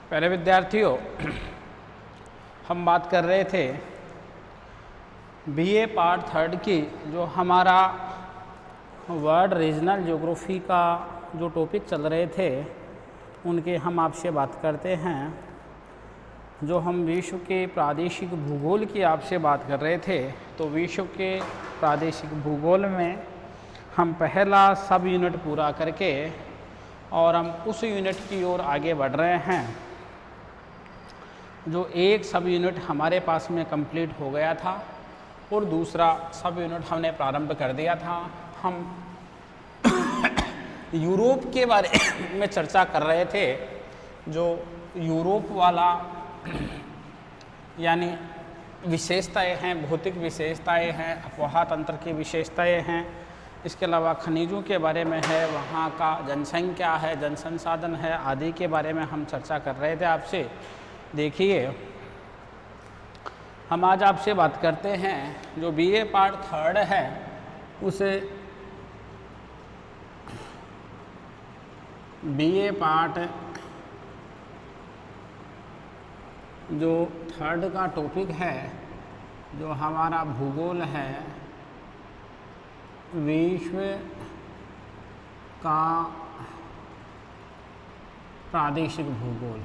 प्यारे विद्यार्थियों, हम बात कर रहे थे बीए पार्ट 3 की, जो हमारा वर्ल्ड रीजनल ज्योग्राफी का जो टॉपिक चल रहे थे उनके हम आपसे बात करते हैं। जो हम विश्व के प्रादेशिक भूगोल की आपसे बात कर रहे थे, तो विश्व के प्रादेशिक भूगोल में हम पहला सब यूनिट पूरा करके और हम उस यूनिट की ओर आगे बढ़ रहे हैं। जो एक सब यूनिट हमारे पास में कंप्लीट हो गया था और दूसरा सब यूनिट हमने प्रारंभ कर दिया था। हम यूरोप के बारे में चर्चा कर रहे थे। जो यूरोप वाला यानी विशेषताएं हैं, भौतिक विशेषताएं हैं, अपवाह तंत्र की विशेषताएं हैं, इसके अलावा खनिजों के बारे में है, वहाँ का जनसंख्या है, जन संसाधन है, आदि के बारे में हम चर्चा कर रहे थे आपसे। देखिए, हम आज आपसे बात करते हैं जो बीए पार्ट 3 है उसे बीए पार्ट जो 3 का टॉपिक है, जो हमारा भूगोल है, विश्व का प्रादेशिक भूगोल।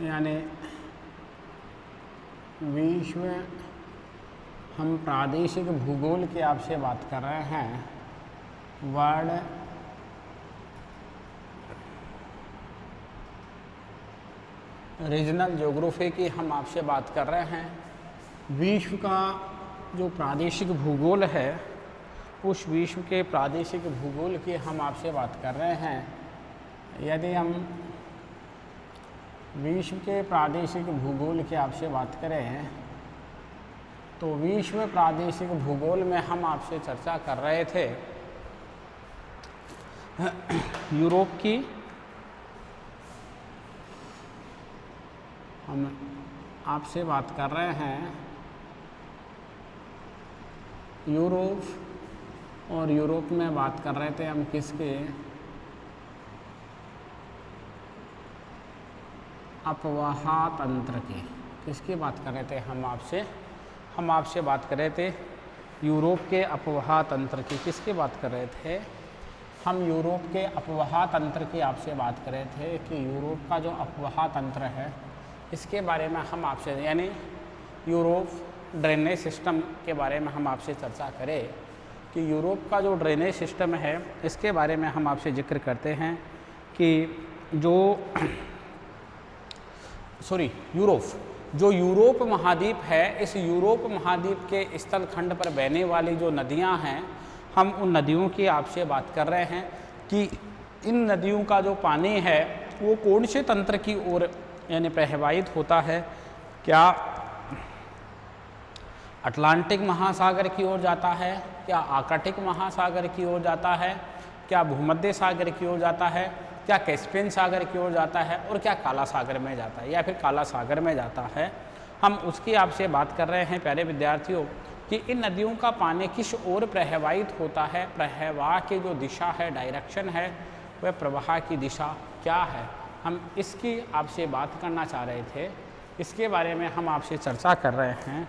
यानी विश्व हम प्रादेशिक भूगोल की आपसे बात कर रहे हैं। वर्ल्ड रीजनल ज्योग्राफी की हम आपसे बात कर रहे हैं। विश्व का जो प्रादेशिक भूगोल है, उस विश्व के प्रादेशिक भूगोल की हम आपसे बात कर रहे हैं। यदि हम विश्व के प्रादेशिक भूगोल की आपसे बात करें, तो विश्व प्रादेशिक भूगोल में हम आपसे चर्चा कर रहे थे यूरोप की। हम आपसे बात कर रहे हैं यूरोप, और यूरोप में बात कर रहे थे हम किसके? अपवाह तंत्र की। किसकी बात कर रहे थे हम आपसे? हम आपसे बात कर रहे थे यूरोप के अपवाह तंत्र की। किसकी बात कर रहे थे? हम यूरोप के अपवाह तंत्र की आपसे बात कर रहे थे कि यूरोप का जो अपवाह तंत्र है, इसके बारे में हम आपसे, यानी यूरोप ड्रेनेज सिस्टम के बारे में हम आपसे चर्चा करें कि यूरोप का जो ड्रेनेज सिस्टम है, इसके बारे में हम आपसे जिक्र करते हैं कि जो यूरोप महाद्वीप है, इस यूरोप महाद्वीप के स्थल खंड पर बहने वाली जो नदियां हैं, हम उन नदियों की आपसे बात कर रहे हैं कि इन नदियों का जो पानी है वो कौन से तंत्र की ओर यानी प्रवाहित होता है। क्या अटलांटिक महासागर की ओर जाता है, क्या आर्कटिक महासागर की ओर जाता है, क्या भूमध्य सागर की ओर जाता है, क्या कैस्पियन सागर की ओर जाता है, और क्या काला सागर में जाता है या फिर काला सागर में जाता है। हम उसकी आपसे बात कर रहे हैं प्यारे विद्यार्थियों कि इन नदियों का पानी किस ओर प्रवाहित होता है, प्रवाह की जो दिशा है, डायरेक्शन है, वह प्रवाह की दिशा क्या है। हम इसकी आपसे बात करना चाह रहे थे, इसके बारे में हम आपसे चर्चा कर रहे हैं।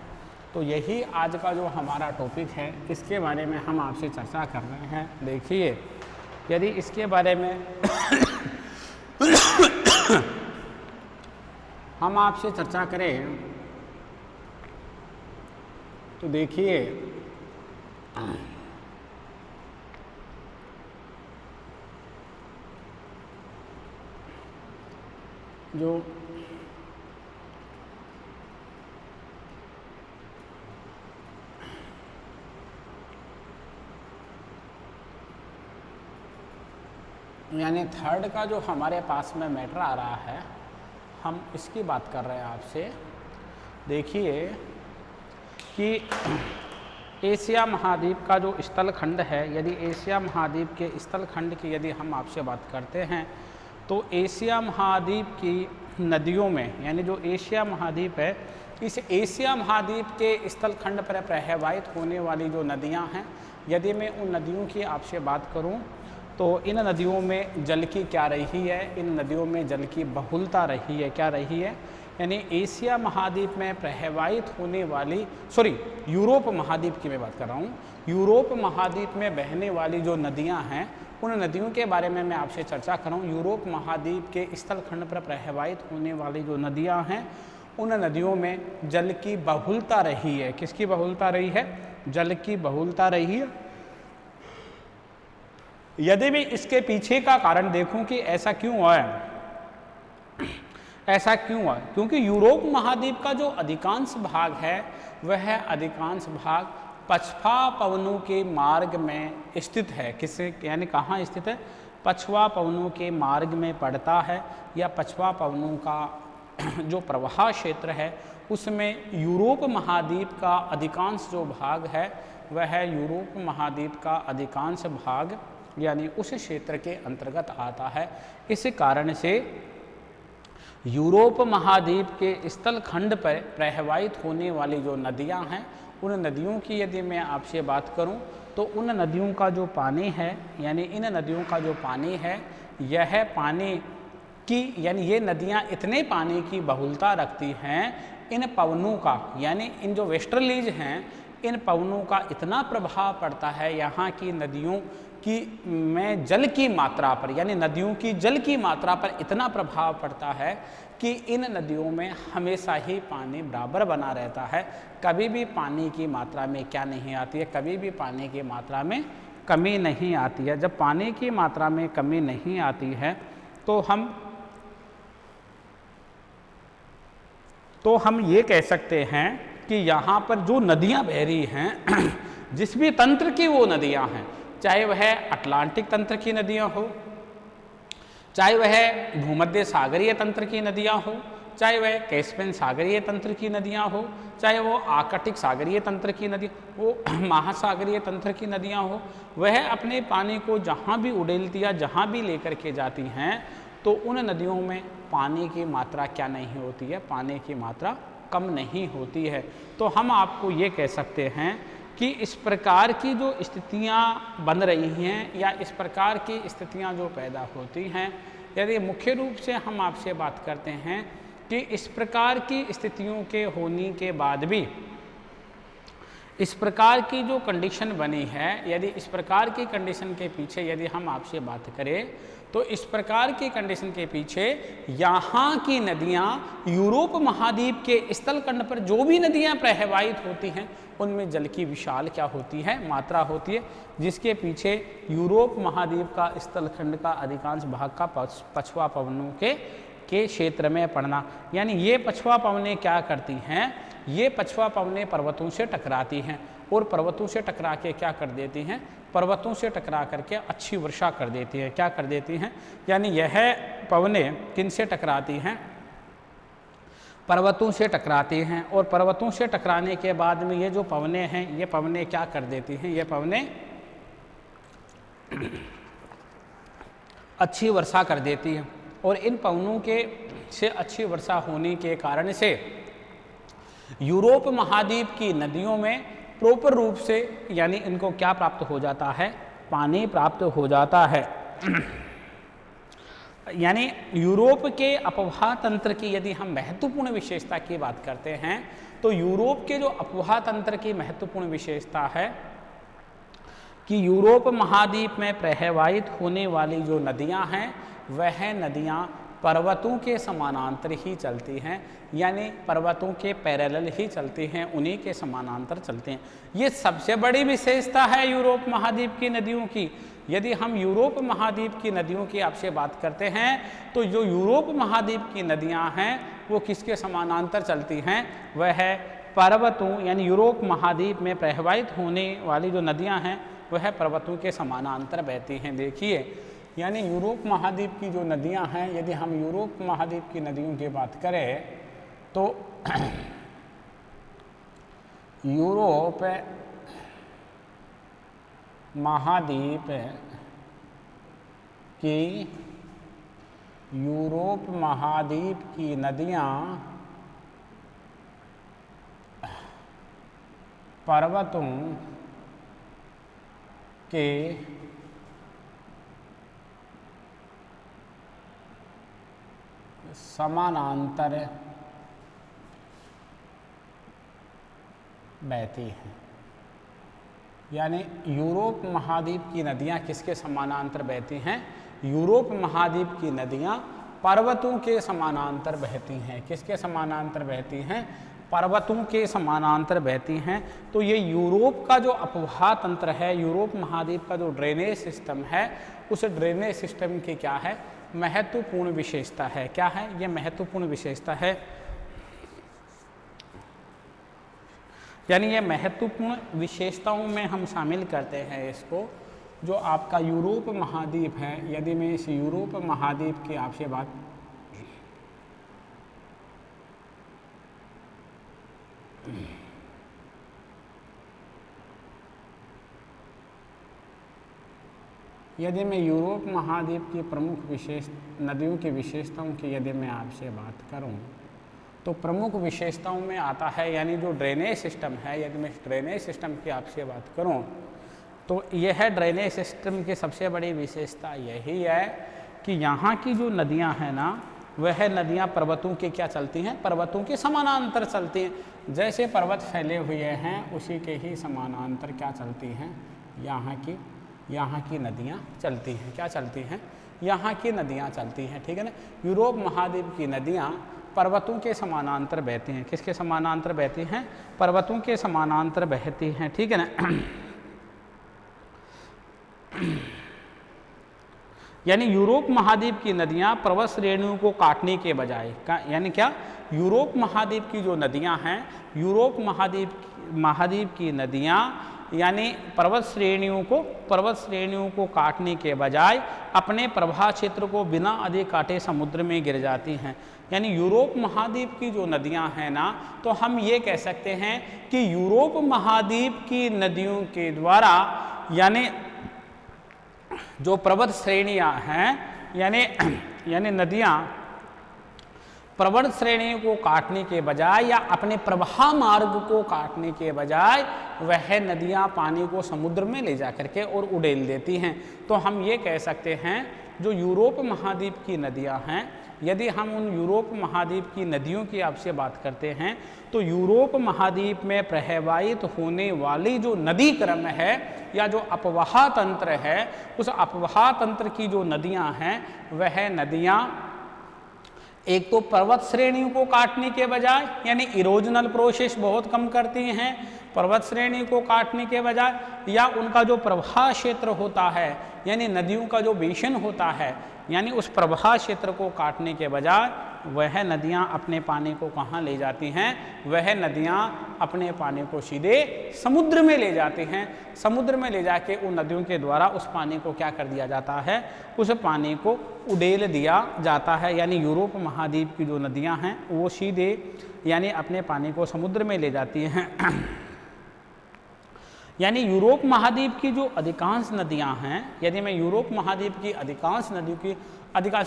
तो यही आज का जो हमारा टॉपिक है, इसके बारे में हम आपसे चर्चा कर रहे हैं। देखिए, यदि इसके बारे में हम आपसे चर्चा करें, तो देखिए, जो यानी 3 का जो हमारे पास में मैटर आ रहा है, हम इसकी बात कर रहे हैं आपसे। देखिए कि एशिया महाद्वीप का जो स्थल खंड है, यदि एशिया महाद्वीप के स्थल खंड की यदि हम आपसे बात करते हैं, तो एशिया महाद्वीप की नदियों में, यानी जो एशिया महाद्वीप है, इस एशिया महाद्वीप के स्थल खंड पर प्रवाहित होने वाली जो नदियां हैं, यदि मैं उन नदियों की आपसे बात करूं तो इन नदियों में जल की क्या रही है, इन नदियों में जल की बहुलता रही है, क्या रही है, यानी एशिया महाद्वीप में प्रवाहित होने वाली, यूरोप महाद्वीप की मैं बात कर रहा हूँ, यूरोप महाद्वीप में बहने वाली जो नदियाँ हैं उन नदियों के बारे में मैं आपसे चर्चा कर रहा हूँ। यूरोप महाद्वीप के स्थल खंड पर प्रवाहित होने वाली जो नदियाँ हैं उन नदियों में जल की बहुलता रही है। किसकी बहुलता रही है? जल की बहुलता रही है। यदि मैं इसके पीछे का कारण देखूं कि ऐसा क्यों हुआ है, ऐसा क्यों हुआ, क्योंकि यूरोप महाद्वीप का जो अधिकांश भाग है वह अधिकांश भाग पछवा पवनों के मार्ग में स्थित है। किससे, यानी कहाँ स्थित है? पछवा पवनों के मार्ग में पड़ता है, या पछवा पवनों का जो प्रवाह क्षेत्र है उसमें यूरोप महाद्वीप का अधिकांश जो भाग है वह यूरोप महाद्वीप का अधिकांश भाग यानी उस क्षेत्र के अंतर्गत आता है। इस कारण से यूरोप महाद्वीप के स्थल खंड पर प्रवाहित होने वाली जो नदियां हैं उन नदियों की यदि मैं आपसे बात करूं तो उन नदियों का जो पानी है, यानी इन नदियों का जो पानी है, यह पानी की, यानी ये नदियां इतने पानी की बहुलता रखती हैं, इन पवनों का, यानी इन जो वेस्टर्लीज हैं इन पवनों का इतना प्रभाव पड़ता है यहाँ की नदियों की में जल की मात्रा पर, यानी नदियों की जल की मात्रा पर इतना प्रभाव पड़ता है कि इन नदियों में हमेशा ही पानी बराबर बना रहता है। कभी भी पानी की मात्रा में क्या नहीं आती है, कभी भी पानी की मात्रा में कमी नहीं आती है। जब पानी की मात्रा में कमी नहीं आती है तो हम ये कह सकते हैं कि यहाँ पर जो नदियाँ बह रही हैं जिस भी तंत्र की वो नदियाँ हैं, चाहे वह अटलांटिक तंत्र की नदियाँ हो, चाहे वह भूमध्य सागरीय तंत्र की नदियाँ हो, चाहे वह कैस्पियन सागरीय तंत्र की नदियाँ हो, चाहे वो आर्कटिक सागरीय तंत्र की नदी, वो महासागरीय तंत्र की नदियाँ हो, वह अपने पानी को जहाँ भी उड़ेलती या जहाँ भी लेकर के जाती हैं तो उन नदियों में पानी की मात्रा क्या नहीं होती है, पानी की मात्रा कम नहीं होती है। तो हम आपको ये कह सकते हैं कि इस प्रकार की जो स्थितियाँ बन रही हैं या इस प्रकार की स्थितियाँ जो पैदा होती हैं, यदि मुख्य रूप से हम आपसे बात करते हैं कि इस प्रकार की स्थितियों के होने के बाद भी इस प्रकार की जो कंडीशन बनी है, यदि इस प्रकार की कंडीशन के पीछे यदि हम आपसे बात करें तो इस प्रकार की कंडीशन के पीछे यहाँ की नदियाँ यूरोप महाद्वीप के स्थल खंड पर जो भी नदियाँ प्रवाहित होती हैं उनमें जल की विशाल क्या होती है, मात्रा होती है, जिसके पीछे यूरोप महाद्वीप का स्थल खंड का अधिकांश भाग का पछवा पवनों के क्षेत्र में पड़ना। यानी ये पछवा पवनें क्या करती हैं, ये पछवा पवनें पर्वतों से टकराती हैं और पर्वतों से टकरा के क्या कर देती हैं, पर्वतों से टकरा करके अच्छी वर्षा कर देती है, क्या कर देती हैं, यानी यह पवनें किन से टकराती हैं, पर्वतों से टकराती हैं और पर्वतों से टकराने के बाद में ये जो पवनें हैं ये पवनें क्या कर देती हैं, ये पवनें अच्छी वर्षा कर देती हैं और इन पवनों के से अच्छी वर्षा होने के कारण से यूरोप महाद्वीप की नदियों में प्रॉपर रूप से यानी इनको क्या प्राप्त हो जाता है, पानी प्राप्त हो जाता है। यानी यूरोप के अपवाह तंत्र की यदि हम महत्वपूर्ण विशेषता की बात करते हैं तो यूरोप के जो अपवाह तंत्र की महत्वपूर्ण विशेषता है कि यूरोप महाद्वीप में प्रवाहित होने वाली जो नदियां हैं वह नदियां पर्वतों के समानांतर ही चलती हैं, यानी पर्वतों के पैरेलल ही चलती हैं, उन्हीं के समानांतर चलते हैं। ये सबसे बड़ी विशेषता है यूरोप महाद्वीप की नदियों की। यदि हम यूरोप महाद्वीप की नदियों की आपसे बात करते हैं तो जो यूरोप महाद्वीप की नदियां हैं वो किसके समानांतर चलती हैं, वह है पर्वतों, यानी यूरोप महाद्वीप में प्रवाहित होने वाली जो नदियां हैं वह पर्वतों के समानांतर बहती हैं। देखिए, यानी यूरोप महाद्वीप की जो नदियां हैं, यदि हम यूरोप महाद्वीप की नदियों की बात करें तो यूरोप महाद्वीप की नदियां पर्वतों के समानांतर बहती हैं। यानी यूरोप महाद्वीप की नदियाँ किसके समानांतर बहती हैं? यूरोप महाद्वीप की नदियाँ पर्वतों के समानांतर बहती हैं। किसके समानांतर बहती हैं? पर्वतों के समानांतर बहती हैं। तो ये यूरोप का जो अपवाह तंत्र है, यूरोप महाद्वीप का जो ड्रेनेज सिस्टम है, उस ड्रेनेज सिस्टम की क्या है? महत्वपूर्ण विशेषता है। क्या है? ये महत्वपूर्ण विशेषता है। यानी ये महत्वपूर्ण विशेषताओं में हम शामिल करते हैं इसको, जो आपका यूरोप महाद्वीप है। यदि मैं इस यूरोप महाद्वीप की आपसे बात यदि मैं यूरोप महाद्वीप की प्रमुख नदियों की विशेषताओं की यदि मैं आपसे बात करूं, तो प्रमुख विशेषताओं में आता है, यानी जो ड्रेनेज सिस्टम है, यदि मैं ड्रेनेज सिस्टम की आपसे बात करूं, तो यह ड्रेनेज सिस्टम की सबसे बड़ी विशेषता यही है कि यहाँ की जो नदियाँ हैं ना, वह नदियाँ पर्वतों के क्या चलती हैं? पर्वतों के समानांतर चलती हैं। जैसे पर्वत फैले हुए हैं उसी के ही समानांतर क्या चलती हैं? यहाँ की नदियाँ चलती हैं। क्या चलती हैं? यहाँ की नदियाँ चलती हैं। ठीक है ना। यूरोप महाद्वीप की नदियाँ पर्वतों के समानांतर बहती हैं। किसके समानांतर बहती हैं? पर्वतों के समानांतर बहती हैं। ठीक है ना। यानी यूरोप महाद्वीप की नदियां पर्वत श्रेणियों को काटने के बजाय यानी क्या? यूरोप महाद्वीप की जो नदियां हैं, यूरोप महाद्वीप की नदियां यानी पर्वत श्रेणियों को काटने के बजाय अपने प्रवाह क्षेत्र को बिना अधिक काटे समुद्र में गिर जाती हैं। यानी यूरोप महाद्वीप की जो नदियां हैं ना, तो हम ये कह सकते हैं कि यूरोप महाद्वीप की नदियों के द्वारा यानी जो पर्वत श्रेणियां हैं, यानी नदियां पर्वत श्रेणियों को काटने के बजाय या अपने प्रवाह मार्ग को काटने के बजाय वह नदियां पानी को समुद्र में ले जा करके और उड़ेल देती हैं। तो हम ये कह सकते हैं जो यूरोप महाद्वीप की नदियां हैं, यदि हम उन यूरोप महाद्वीप की नदियों की आपसे बात करते हैं, तो यूरोप महाद्वीप में प्रवाहित होने वाली जो नदी क्रम है या जो अपवाह तंत्र है, उस अपवाह तंत्र की जो नदियां हैं, वह नदियां एक तो पर्वत श्रेणियों को काटने के बजाय यानी इरोजनल प्रोसेस बहुत कम करती हैं पर्वत श्रेणी को काटने के बजाय, या उनका जो प्रवाह क्षेत्र होता है यानी नदियों का जो बेसिन होता है, यानी उस प्रवाह क्षेत्र को काटने के बजाय वह नदियां अपने पानी को कहाँ ले जाती हैं? वह नदियां अपने पानी को सीधे समुद्र में ले जाती हैं। समुद्र में ले जाके उन नदियों के द्वारा उस पानी को क्या कर दिया जाता है? उस पानी को उड़ेल दिया जाता है। यानी यूरोप महाद्वीप की जो नदियां हैं वो सीधे यानी अपने पानी को समुद्र में ले जाती हैं। यानी यूरोप महाद्वीप की जो अधिकांश नदियां हैं, यदि मैं यूरोप महाद्वीप की अधिकांश नदियों की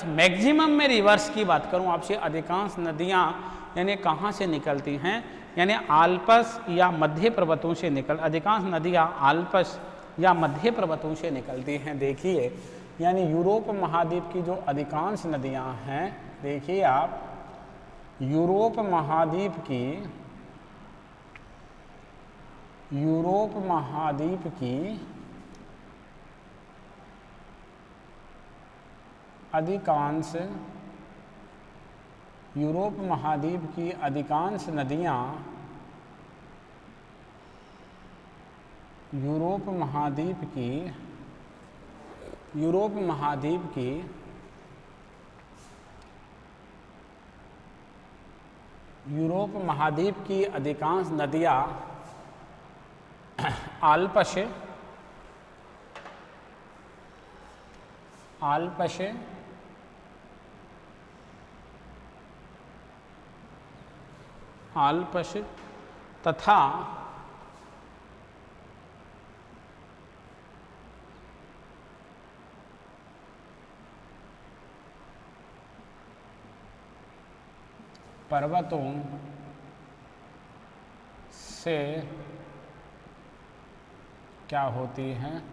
मैक्सिमम में रिवर्स की बात करूं आपसे, अधिकांश नदियां यानी कहाँ से निकलती हैं? यानी आल्प्स या मध्य पर्वतों से अधिकांश नदियां आल्प्स या मध्य पर्वतों से निकलती हैं। देखिए, यानी यूरोप महाद्वीप की जो अधिकांश नदियां हैं, देखिए आप, यूरोप महाद्वीप की अधिकांश नदियां यूरोप महाद्वीप की अधिकांश नदियां आल्प्स तथा पर्वतों से क्या होती हैं?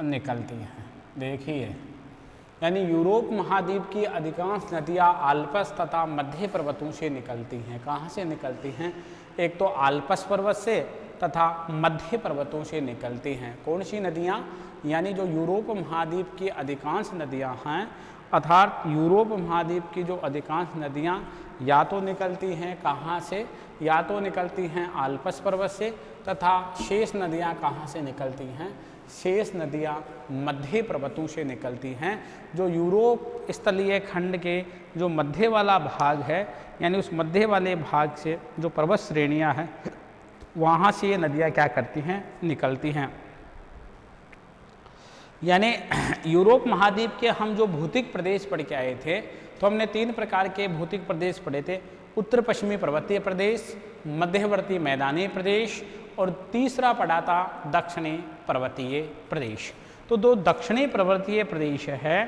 निकलती हैं। देखिए, यानी यूरोप महाद्वीप की अधिकांश नदियाँ आल्प्स तथा मध्य पर्वतों से निकलती हैं। कहाँ से निकलती हैं? एक तो आल्प्स पर्वत से तथा मध्य पर्वतों से निकलती हैं। कौन सी नदियाँ? यानी जो यूरोप महाद्वीप की अधिकांश नदियाँ हैं, अर्थात यूरोप महाद्वीप की जो अधिकांश नदियाँ या तो निकलती हैं कहाँ से? या तो निकलती हैं आल्प्स पर्वत से, तथा शेष नदियाँ कहाँ से निकलती हैं? शेष नदियाँ मध्य पर्वतों से निकलती हैं। जो यूरोप स्थलीय खंड के जो मध्य वाला भाग है, यानी उस मध्य वाले भाग से जो पर्वत श्रेणियाँ हैं, वहाँ से ये नदियाँ क्या करती हैं? निकलती हैं। यानी यूरोप महाद्वीप के हम जो भौतिक प्रदेश पढ़ के आए थे, तो हमने 3 प्रकार के भौतिक प्रदेश पढ़े थे। उत्तर पश्चिमी पर्वतीय प्रदेश, मध्यवर्ती मैदानी प्रदेश, और तीसरा पढ़ा था दक्षिणी पर्वतीय प्रदेश। तो दो दक्षिणी पर्वतीय प्रदेश है,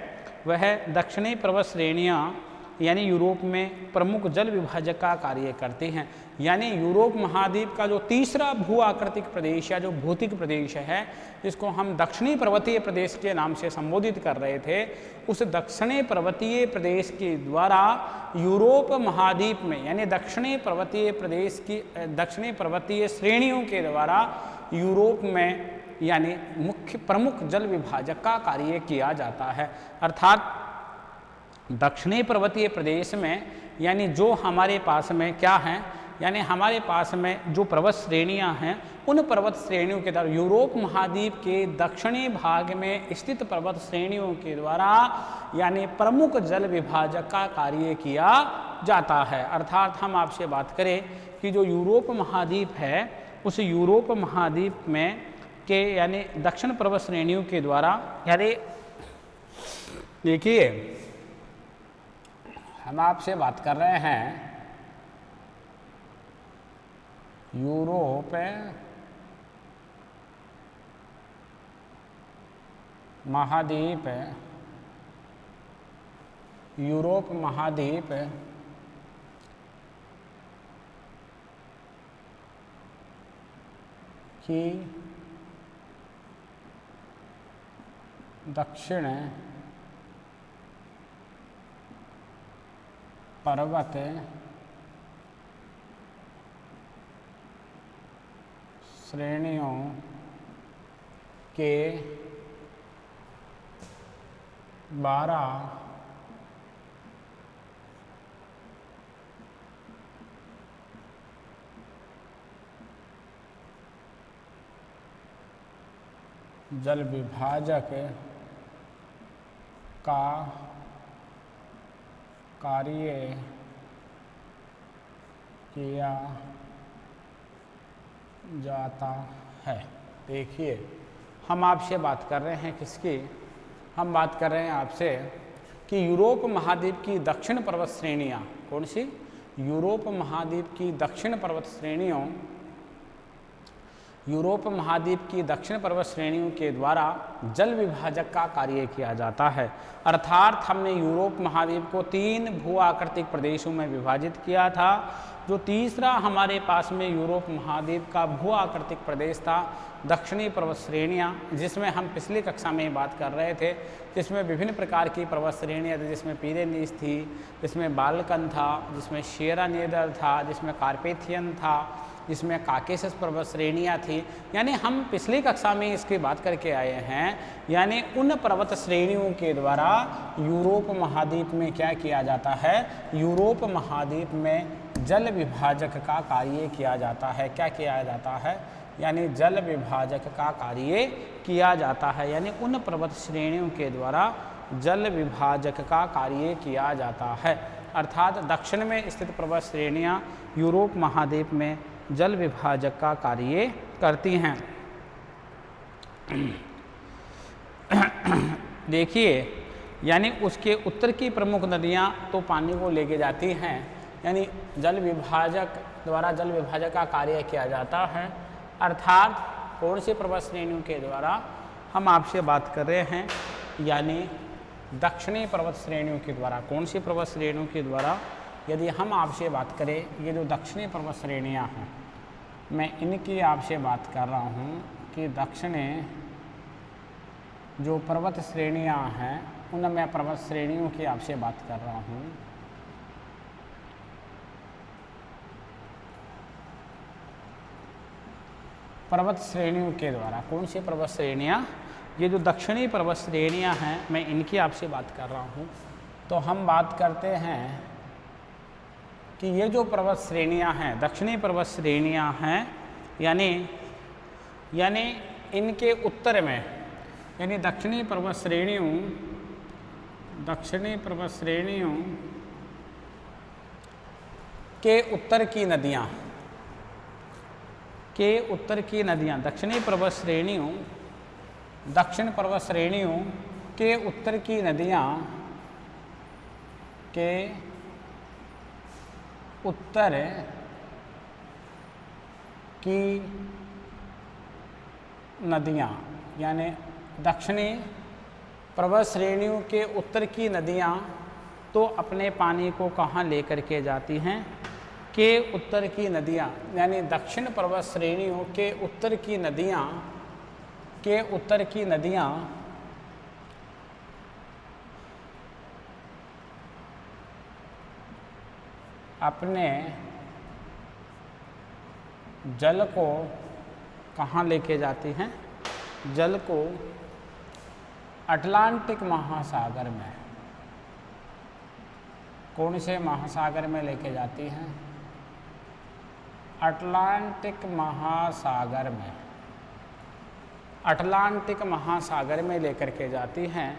वह दक्षिणी पर्वत श्रेणियाँ यानी यूरोप में प्रमुख जल विभाजक का कार्य करती हैं। यानी यूरोप महाद्वीप का जो तीसरा भू आकृतिक प्रदेश या जो भौतिक प्रदेश है, जिसको हम दक्षिणी पर्वतीय प्रदेश के नाम से संबोधित कर रहे थे, उस दक्षिणी पर्वतीय प्रदेश के द्वारा यूरोप महाद्वीप में यानी दक्षिणी पर्वतीय प्रदेश की दक्षिणी पर्वतीय श्रेणियों के द्वारा यूरोप में यानी मुख्य प्रमुख जल विभाजक का कार्य किया जाता है। अर्थात दक्षिणी पर्वतीय प्रदेश में यानी जो हमारे पास में क्या है, यानी हमारे पास में जो पर्वत श्रेणियां हैं, उन पर्वत श्रेणियों के द्वारा यूरोप महाद्वीप के दक्षिणी भाग में स्थित पर्वत श्रेणियों के द्वारा यानी प्रमुख जल विभाजक का कार्य किया जाता है। अर्थात हम आपसे बात करें कि जो यूरोप महाद्वीप है, उस यूरोप महाद्वीप में के यानी दक्षिण पर्वत श्रेणियों के द्वारा, यानी देखिए हम आपसे बात कर रहे हैं यूरोप महाद्वीप, यूरोप महाद्वीप की दक्षिण पर्वत श्रेणियों के 12 जल विभाजक का कार्य किया जाता है। देखिए, हम आपसे बात कर रहे हैं किसकी? हम बात कर रहे हैं आपसे कि यूरोप महाद्वीप की दक्षिण पर्वत श्रेणियाँ, कौन सी? यूरोप महाद्वीप की दक्षिण पर्वत श्रेणियों, यूरोप महाद्वीप की दक्षिण पर्वत श्रेणियों के द्वारा जल विभाजक का कार्य किया जाता है। अर्थात हमने यूरोप महाद्वीप को 3 भू आकृतिक प्रदेशों में विभाजित किया था। जो तीसरा हमारे पास में यूरोप महाद्वीप का भू आकृतिक प्रदेश था, दक्षिणी पर्वत श्रेणियाँ, जिसमें हम पिछली कक्षा में बात कर रहे थे, जिसमें विभिन्न प्रकार की पर्वत श्रेणियाँ थी, जिसमें पीरेनीज थी, जिसमें बाल्कन था, जिसमें शेरा नेदर था, जिसमें कार्पेथियन था, जिसमें काकेशस पर्वत श्रेणियाँ थी। यानी हम पिछली कक्षा में इसकी बात करके आए हैं, यानी उन पर्वत श्रेणियों के द्वारा यूरोप महाद्वीप में क्या किया जाता है? यूरोप महाद्वीप में जल विभाजक का कार्य किया जाता है। क्या किया जाता है? यानी जल विभाजक का कार्य किया जाता है। यानी उन पर्वत श्रेणियों के द्वारा जल विभाजक का कार्य किया जाता है। अर्थात दक्षिण में स्थित पर्वत श्रेणियाँ यूरोप महाद्वीप में जल विभाजक का कार्य करती हैं। देखिए, यानी उसके उत्तर की प्रमुख नदियाँ तो पानी को लेके जाती हैं, यानी जल विभाजक द्वारा जल विभाजक का कार्य किया जाता है। अर्थात कौन सी पर्वत श्रेणियों के द्वारा? हम आपसे बात कर रहे हैं यानी दक्षिणी पर्वत श्रेणियों के द्वारा। कौन सी पर्वत श्रेणियों के द्वारा? यदि हम आपसे बात करें, ये जो दक्षिणी पर्वत श्रेणियाँ हैं, मैं इनकी आपसे बात कर रहा हूँ कि दक्षिणी जो पर्वत श्रेणियाँ हैं उनमें पर्वत श्रेणियों की आपसे बात कर रहा हूँ। पर्वत श्रेणियों के द्वारा कौन सी पर्वत श्रेणियाँ? ये जो दक्षिणी पर्वत श्रेणियाँ हैं मैं इनकी आपसे बात कर रहा हूँ। तो हम बात करते हैं कि ये जो पर्वत श्रेणियाँ हैं दक्षिणी पर्वत श्रेणियाँ हैं यानी इनके उत्तर में यानी दक्षिणी पर्वत श्रेणियों के उत्तर की नदियाँ दक्षिण पर्वत श्रेणियों के उत्तर की नदियाँ यानी दक्षिणी पर्वत श्रेणियों के उत्तर की नदियाँ तो अपने पानी को कहाँ लेकर के जाती हैं? के उत्तर की नदियाँ यानी दक्षिण पर्वत श्रेणियों के उत्तर की नदियाँ अपने जल को कहाँ लेके जाती हैं? जल को अटलांटिक महासागर में। कौन से महासागर में लेके जाती हैं? अटलांटिक महासागर में लेकर के जाती हैं।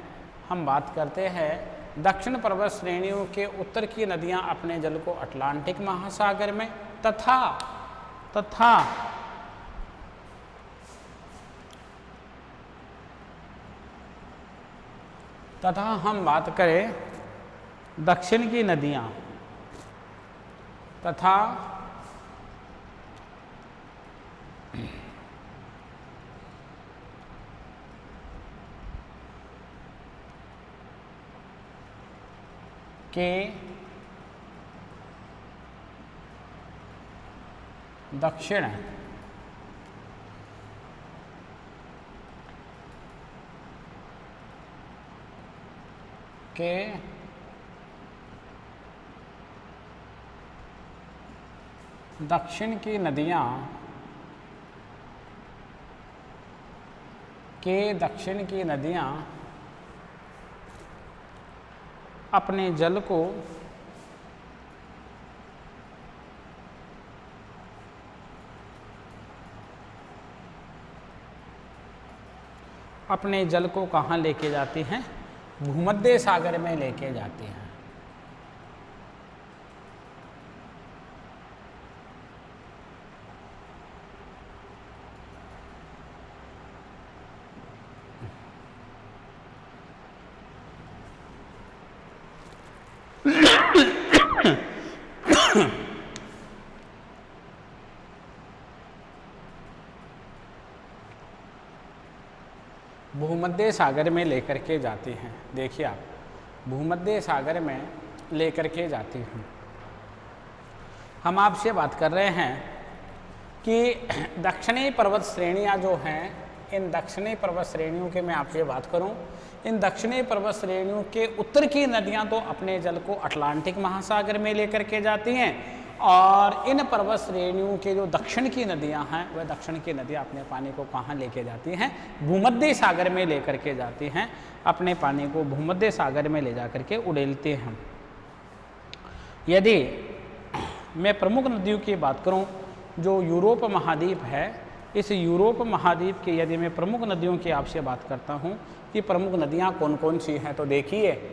हम बात करते हैं दक्षिण पर्वत श्रेणियों के उत्तर की नदियां अपने जल को अटलांटिक महासागर में तथा हम बात करें दक्षिण की नदियां तथा के दक्षिण की नदियाँ अपने जल को कहाँ लेके जाती हैं? भूमध्य सागर में लेके जाती हैं। भूमध्य सागर में लेकर के जाती हैं। देखिए आप, भूमध्य सागर में लेकर के जाती हैं। हम आपसे बात कर रहे हैं कि दक्षिणी पर्वत श्रेणियाँ जो हैं, इन दक्षिणी पर्वत श्रेणियों के मैं आपसे बात करूं, इन दक्षिणी पर्वत श्रेणियों के उत्तर की नदियां तो अपने जल को अटलांटिक महासागर में लेकर के जाती हैं, और इन पर्वत श्रेणियों के जो दक्षिण की नदियां हैं वह दक्षिण की नदियां अपने पानी को कहाँ लेके जाती हैं? भूमध्य सागर में लेकर के जाती हैं। अपने पानी को भूमध्य सागर में ले जा करके उड़ेलते हैं। यदि मैं प्रमुख नदियों की बात करूं, जो यूरोप महाद्वीप है, इस यूरोप महाद्वीप के यदि मैं प्रमुख नदियों की आपसे बात करता हूं कि प्रमुख नदियां कौन कौन सी हैं, तो देखिए,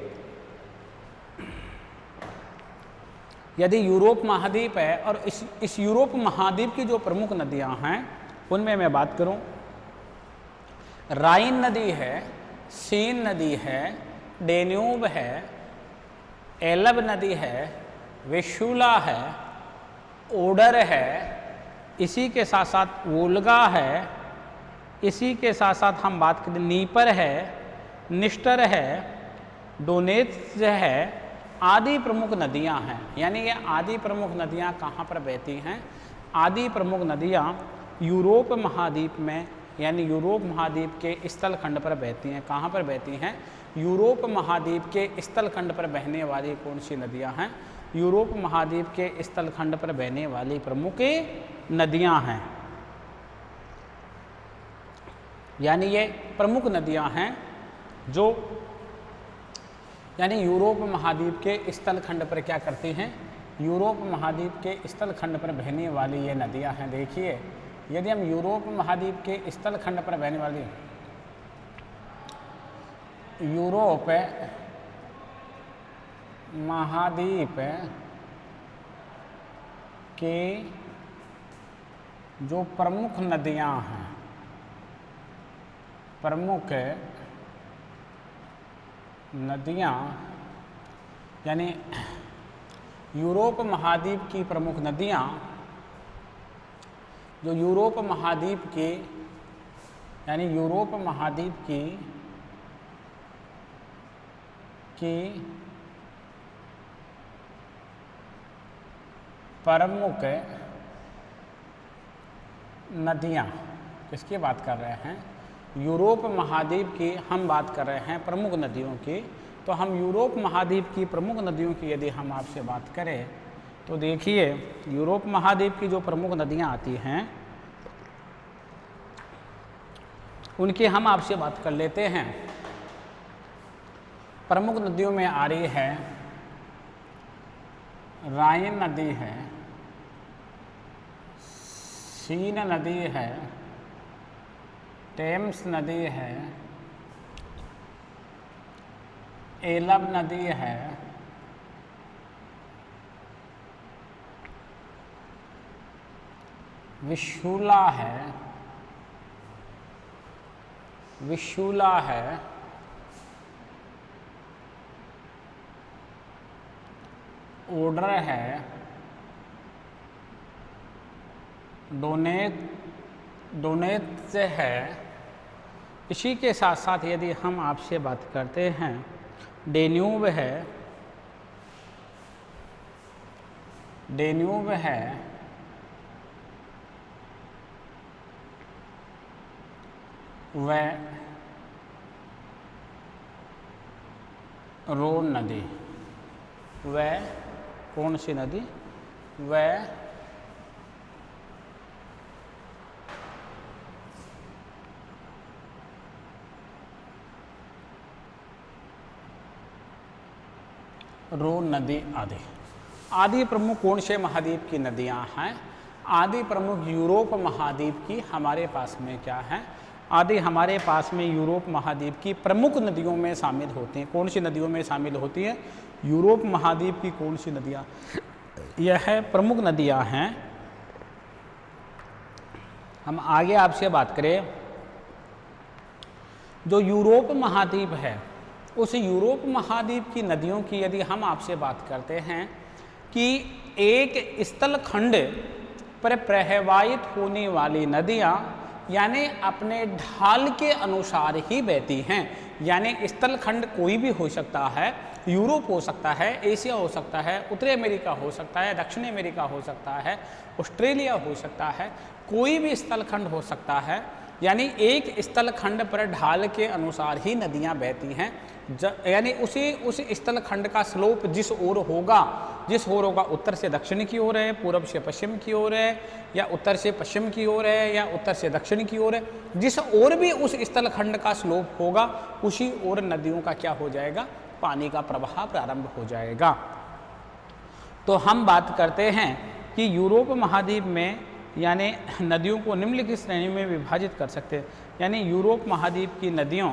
यदि यूरोप महाद्वीप है और इस यूरोप महाद्वीप की जो प्रमुख नदियां हैं उनमें मैं बात करूं, राइन नदी है, सीन नदी है, डेन्यूब है, एलब नदी है, विशुला है, ओडर है, इसी के साथ साथ वोल्गा है, इसी के साथ साथ हम बात करें नीपर है, निस्टर है, डोनेत्स है, आदि प्रमुख नदियां हैं। यानी ये आदि प्रमुख नदियां कहाँ पर बहती हैं? आदि प्रमुख नदियां यूरोप महाद्वीप में यानी यूरोप महाद्वीप के स्थल खंड पर बहती हैं। कहाँ पर बहती हैं? यूरोप महाद्वीप के स्थल खंड पर बहने वाली कौन सी नदियाँ हैं? यूरोप महाद्वीप के स्थल खंड पर बहने वाली प्रमुख नदियाँ हैं, यानी ये प्रमुख नदियाँ हैं जो यानी यूरोप महाद्वीप के स्थल खंड पर क्या करती हैं? यूरोप महाद्वीप के स्थल खंड पर बहने वाली ये नदियां हैं। देखिए, यदि हम यूरोप महाद्वीप के स्थल खंड पर बहने वाली यूरोप महाद्वीप के जो प्रमुख नदियां हैं, प्रमुख नदियां यानी यूरोप महाद्वीप की प्रमुख नदियां, जो यूरोप महाद्वीप के यानी यूरोप महाद्वीप की प्रमुख नदियां, किसकी बात कर रहे हैं? यूरोप महाद्वीप की हम बात कर रहे हैं प्रमुख नदियों की। तो हम यूरोप महाद्वीप की प्रमुख नदियों की यदि हम आपसे बात करें तो देखिए, यूरोप महाद्वीप की जो प्रमुख नदियां आती हैं उनकी हम आपसे बात कर लेते हैं। प्रमुख नदियों में आ रही है राइन नदी है, सीन नदी है, टेम्स नदी है, एलब नदी है, विशुला है, ओडर है, डोनेत्स है। इसी के साथ साथ यदि हम आपसे बात करते हैं, डेन्यूब है, वह रोन नदी, वह कौन सी नदी? वह रोन नदी आदि प्रमुख कौन से महाद्वीप की नदियां हैं? आदि प्रमुख यूरोप महाद्वीप की हमारे पास में क्या है? आदि हमारे पास में यूरोप महाद्वीप की प्रमुख नदियों में शामिल होती हैं। कौन सी नदियों में शामिल होती है? यूरोप महाद्वीप की कौन सी नदियां? यह प्रमुख नदियां हैं। हम आगे आपसे बात करें, जो यूरोप महाद्वीप है उस यूरोप महाद्वीप की नदियों की यदि हम आपसे बात करते हैं कि एक स्थल खंड पर प्रवाहित होने वाली नदियां यानी अपने ढाल के अनुसार ही बहती हैं। यानी स्थल खंड कोई भी हो सकता है, यूरोप हो सकता है, एशिया हो सकता है, उत्तरी अमेरिका हो सकता है, दक्षिण अमेरिका हो सकता है, ऑस्ट्रेलिया हो सकता है, कोई भी स्थल खंड हो सकता है। यानी एक स्थल खंड पर ढाल के अनुसार ही नदियां बहती हैं। यानी उस स्थल खंड का स्लोप जिस ओर होगा उत्तर से दक्षिण की ओर है, पूर्व से पश्चिम की ओर है, या उत्तर से पश्चिम की ओर है, या उत्तर से दक्षिण की ओर है, जिस ओर भी उस स्थल खंड का स्लोप होगा उसी ओर नदियों का क्या हो जाएगा? पानी का प्रवाह प्रारंभ हो जाएगा। तो हम बात करते हैं कि यूरोप महाद्वीप में यानी नदियों को निम्नलिखित श्रेणी में विभाजित कर सकते हैं। यानी यूरोप महाद्वीप की नदियों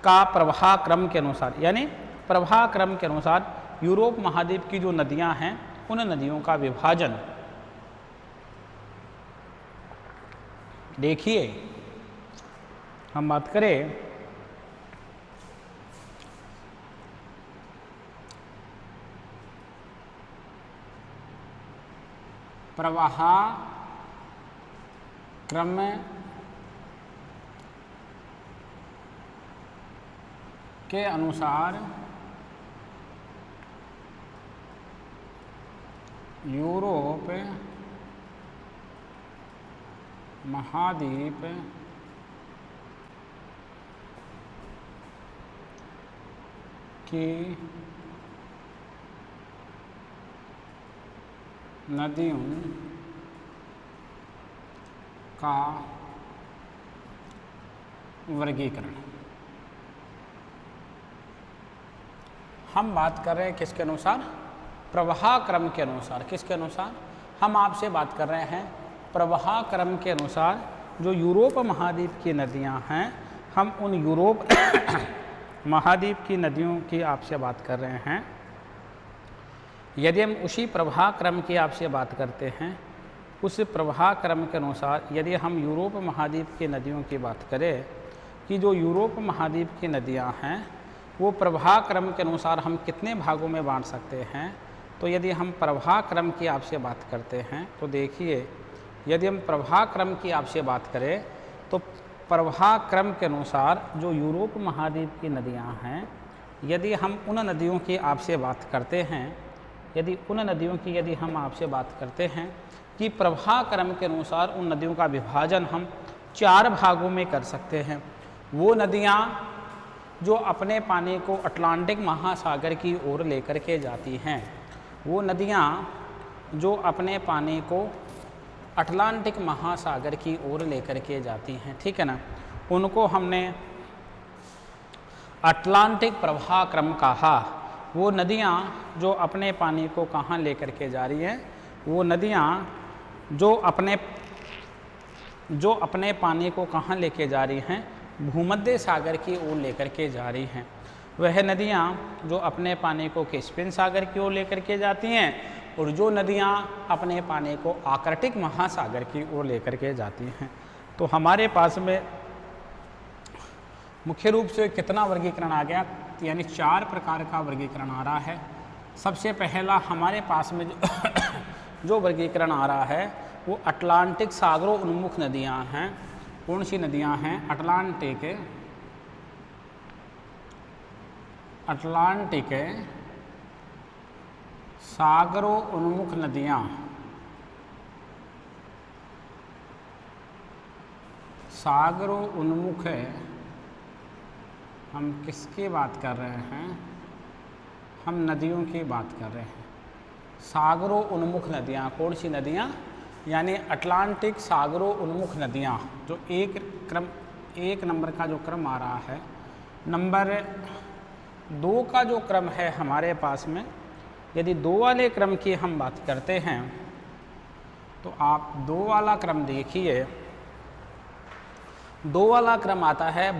का प्रवाह क्रम के अनुसार, यानी प्रवाह क्रम के अनुसार यूरोप महाद्वीप की जो नदियां हैं उन नदियों का विभाजन देखिए। हम बात करें प्रवाह क्रम के अनुसार यूरोप महाद्वीप की नदियों का वर्गीकरण। हम बात कर रहे हैं किसके अनुसार? प्रवाह क्रम के अनुसार। किसके अनुसार? हम आपसे बात कर रहे हैं प्रवाह क्रम के अनुसार। जो यूरोप महाद्वीप की नदियां हैं, हम उन यूरोप महाद्वीप की नदियों की आपसे बात कर रहे हैं। यदि हम उसी प्रवाह क्रम की आपसे बात करते हैं, उस प्रवाह क्रम के अनुसार यदि हम यूरोप महाद्वीप की नदियों की बात करें कि जो यूरोप महाद्वीप की नदियां हैं वो प्रवाह क्रम के अनुसार हम कितने भागों में बांट सकते हैं। तो यदि हम प्रवाह क्रम की आपसे बात करते हैं तो देखिए, यदि हम प्रवाह क्रम की आपसे बात करें तो प्रवाह क्रम के अनुसार जो यूरोप महाद्वीप की नदियां हैं, यदि हम उन नदियों की आपसे बात करते हैं, यदि हम आपसे बात करते हैं कि प्रवाह क्रम के अनुसार उन नदियों का विभाजन हम 4 भागों में कर सकते हैं। वो नदियाँ जो अपने पानी को अटलांटिक महासागर की ओर लेकर के जाती हैं, वो नदियाँ जो अपने पानी को अटलांटिक महासागर की ओर लेकर के जाती हैं, ठीक है ना, उनको हमने अटलांटिक प्रवाह क्रम कहा। वो नदियाँ जो अपने पानी को कहाँ लेकर के जा रही हैं? वो नदियाँ जो अपने पानी को कहाँ लेके जा रही हैं? भूमध्य सागर की ओर लेकर के जा रही हैं। वह नदियाँ जो अपने पानी को कैस्पियन सागर की ओर लेकर के जाती हैं और जो नदियाँ अपने पानी को आर्कटिक महासागर की ओर लेकर के जाती हैं। तो हमारे पास में मुख्य रूप से कितना वर्गीकरण आ गया? यानी 4 प्रकार का वर्गीकरण आ रहा है। सबसे पहला हमारे पास में जो वर्गीकरण आ रहा है वो अटलांटिक सागरों उन्मुख नदियां हैं। कौन सी नदियां हैं? अटलांटिक सागरों उन्मुख नदियां। सागरों उन्मुख हम किसकी बात कर रहे हैं? हम नदियों की बात कर रहे हैं। सागरों उन्मुख नदियाँ कौन सी नदियाँ? यानी अटलांटिक सागरों उन्मुख नदियाँ। जो एक नंबर का जो क्रम आ रहा है, नंबर 2 का जो क्रम है हमारे पास में, यदि 2 वाले क्रम की हम बात करते हैं तो आप 2 वाला क्रम देखिए। 2 वाला क्रम आता है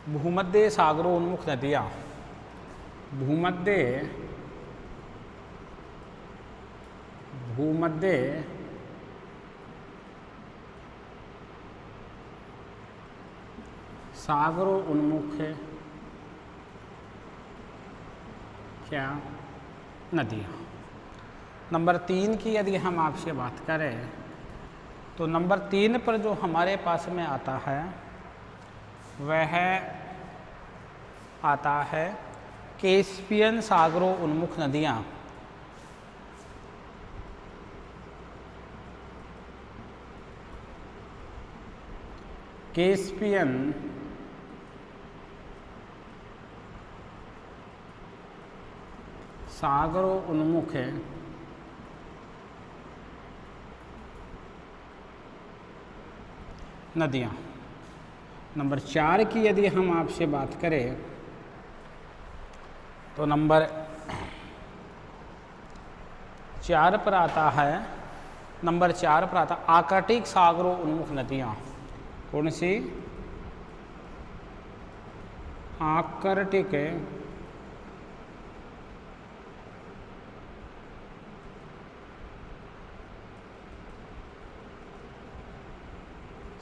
भूमध्य सागरों उन्मुख नदियाँ। भूमध्य सागरों उन्मुख क्या नदियाँ। नंबर 3 की यदि हम आपसे बात करें तो नंबर 3 पर जो हमारे पास में आता है वह आता है कैस्पियन सागरों उन्मुख नदियाँ। कैस्पियन सागरों उन्मुख नदियाँ। नंबर 4 की यदि हम आपसे बात करें तो नंबर 4 पर आता है आर्कटिक सागरों उन्मुख नदियाँ। कौन सी? आर्कटिक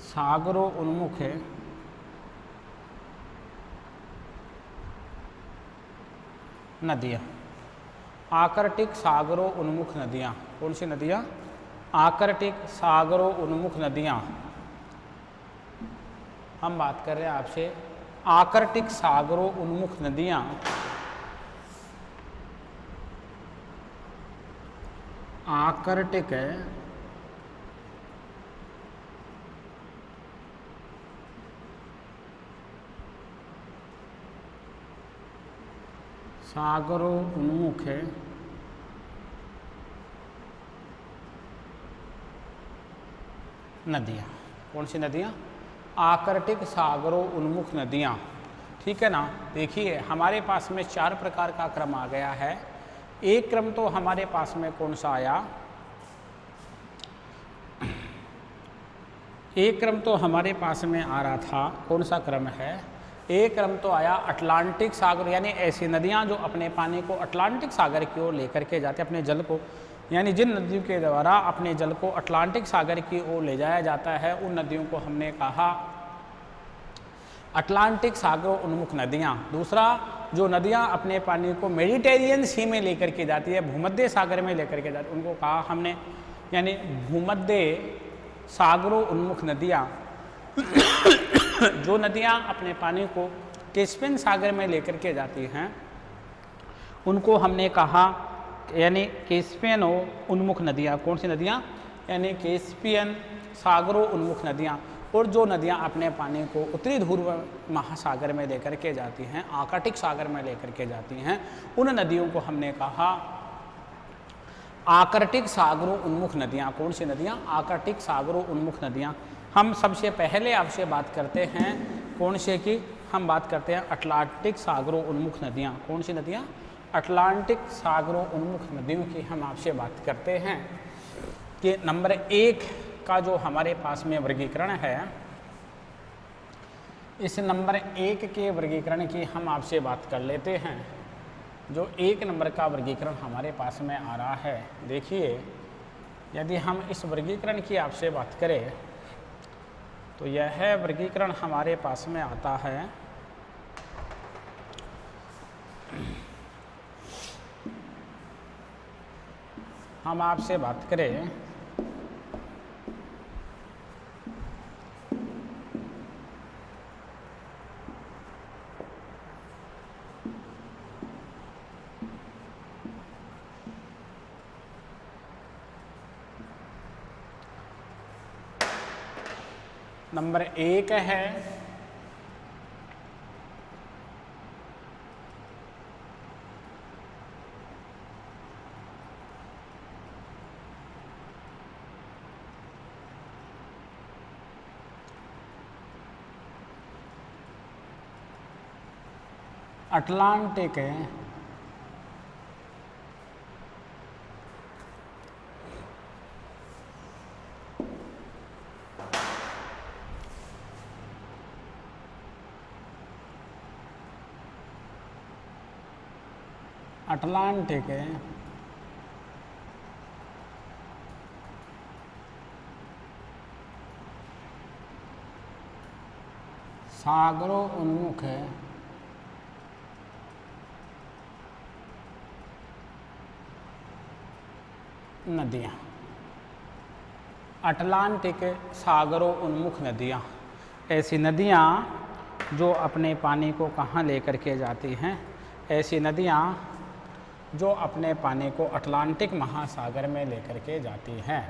सागरों उन्मुख नदियाँ। आर्कटिक सागरों उन्मुख नदियाँ। कौन सी नदियाँ? आर्कटिक सागरों उन्मुख नदियाँ। हम बात कर रहे हैं आपसे आर्कटिक सागरों उन्मुख नदियाँ। आर्कटिक सागरोन्मुख नदियाँ। कौन सी नदियाँ? आर्कटिक सागरोन्मुख नदियाँ। ठीक है ना। देखिए हमारे पास में 4 प्रकार का क्रम आ गया है। एक क्रम तो हमारे पास में कौन सा आया? एक क्रम तो हमारे पास में आ रहा था, कौन सा क्रम है? एक क्रम तो आया अटलांटिक सागर, यानी ऐसी नदियाँ जो अपने पानी को अटलांटिक सागर की ओर लेकर के जाते, अपने जल को, यानी जिन नदियों के द्वारा अपने जल को अटलांटिक सागर की ओर ले जाया जाता है, उन नदियों को हमने कहा अटलांटिक सागर उन्मुख नदियाँ। दूसरा, जो नदियाँ अपने पानी को मेडिटेरियन सी में लेकर के जाती है, भूमध्य सागर में लेकर के जाती है, उनको कहा हमने यानी भूमध्य सागरों उन्मुख नदियाँ। जो नदियाँ अपने पानी को कैस्पियन सागर में लेकर के जाती हैं, उनको हमने कहा यानी कैस्पियन उन्मुख नदियाँ। कौन सी नदियाँ? यानी कैस्पियन सागरों उन्मुख नदियाँ। और जो नदियाँ अपने पानी को उत्तरी ध्रुव महासागर में लेकर के जाती हैं, आर्कटिक सागर में लेकर के जाती हैं, उन नदियों को हमने कहा आर्कटिक सागरों उन्मुख नदियाँ। कौन सी नदियाँ? आर्कटिक सागरों उन्मुख नदियाँ। हम सबसे पहले आपसे बात करते हैं कौन से की? हम बात करते हैं अटलांटिक सागरों उन्मुख नदियाँ। कौन सी नदियाँ? अटलांटिक सागरों उन्मुख नदियों की हम आपसे बात करते हैं कि नंबर 1 का जो हमारे पास में वर्गीकरण है, इस नंबर 1 के वर्गीकरण की हम आपसे बात कर लेते हैं। जो 1 नंबर का वर्गीकरण हमारे पास में आ रहा है, देखिए यदि हम इस वर्गीकरण की आपसे बात करें तो यह वर्गीकरण हमारे पास में आता है हम आपसे बात करें नंबर 1 है अटलांटिक अटलांटिक सागरों उन्मुख नदियाँ। अटलांटिक सागरों उन्मुख नदियाँ ऐसी नदियाँ जो अपने पानी को कहाँ लेकर के जाती हैं? ऐसी नदियाँ जो अपने पानी को अटलांटिक महासागर में लेकर के जाती हैं।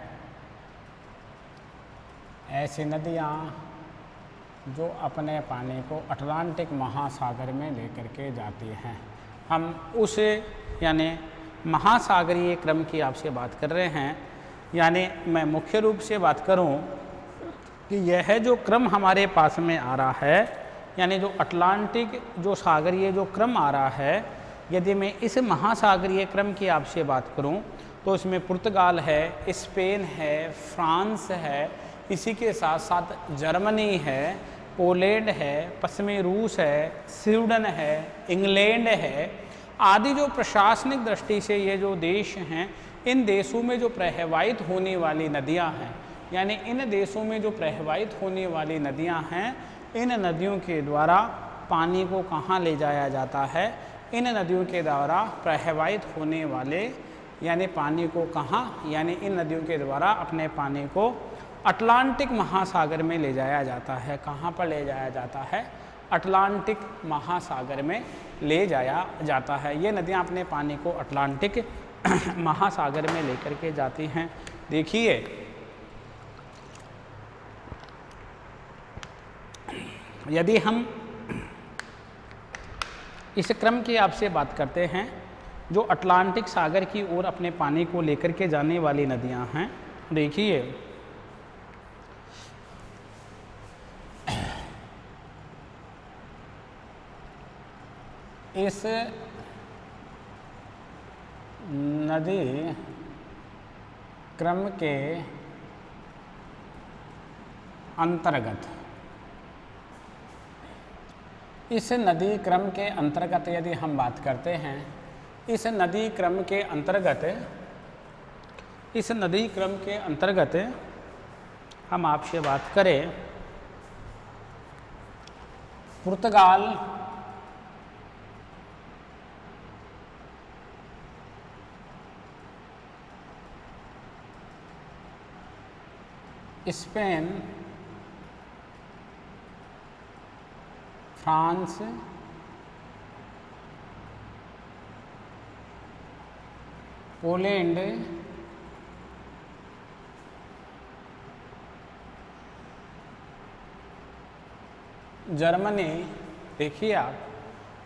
ऐसी नदियाँ जो अपने पानी को अटलांटिक महासागर में लेकर के जाती हैं। हम उस यानी महासागरीय क्रम की आपसे बात कर रहे हैं। यानी मैं मुख्य रूप से बात करूं कि यह जो क्रम हमारे पास में आ रहा है, यानी जो अटलांटिक जो सागरीय जो क्रम आ रहा है, यदि मैं इस महासागरीय क्रम की आपसे बात करूं तो इसमें पुर्तगाल है, स्पेन है, फ्रांस है, इसी के साथ साथ जर्मनी है, पोलैंड है, पश्चिमी रूस है, स्वीडन है, इंग्लैंड है आदि जो प्रशासनिक दृष्टि से ये जो देश हैं, इन देशों में जो प्रवाहित होने वाली नदियां हैं, यानी इन देशों में जो प्रवाहित होने वाली नदियां हैं, इन नदियों के द्वारा पानी को कहाँ ले जाया जाता है? इन नदियों के द्वारा प्रवाहित होने वाले यानी पानी को कहाँ, यानी इन नदियों के द्वारा अपने पानी को अटलांटिक महासागर में ले जाया जाता है। कहाँ पर ले जाया जाता है? अटलांटिक महासागर में ले जाया जाता है। ये नदियाँ अपने पानी को अटलांटिक महासागर में लेकर के जाती हैं। देखिए इस क्रम की आपसे बात करते हैं। जो अटलांटिक सागर की ओर अपने पानी को लेकर के जाने वाली नदियां हैं, देखिए इस नदी क्रम के अंतर्गत, इस नदी क्रम के अंतर्गत यदि हम बात करते हैं, इस नदी क्रम के अंतर्गत, इस नदी क्रम के अंतर्गत हम आपसे बात करें, पुर्तगाल, स्पेन, फ्रांस, पोलैंड, जर्मनी, देखिए आप,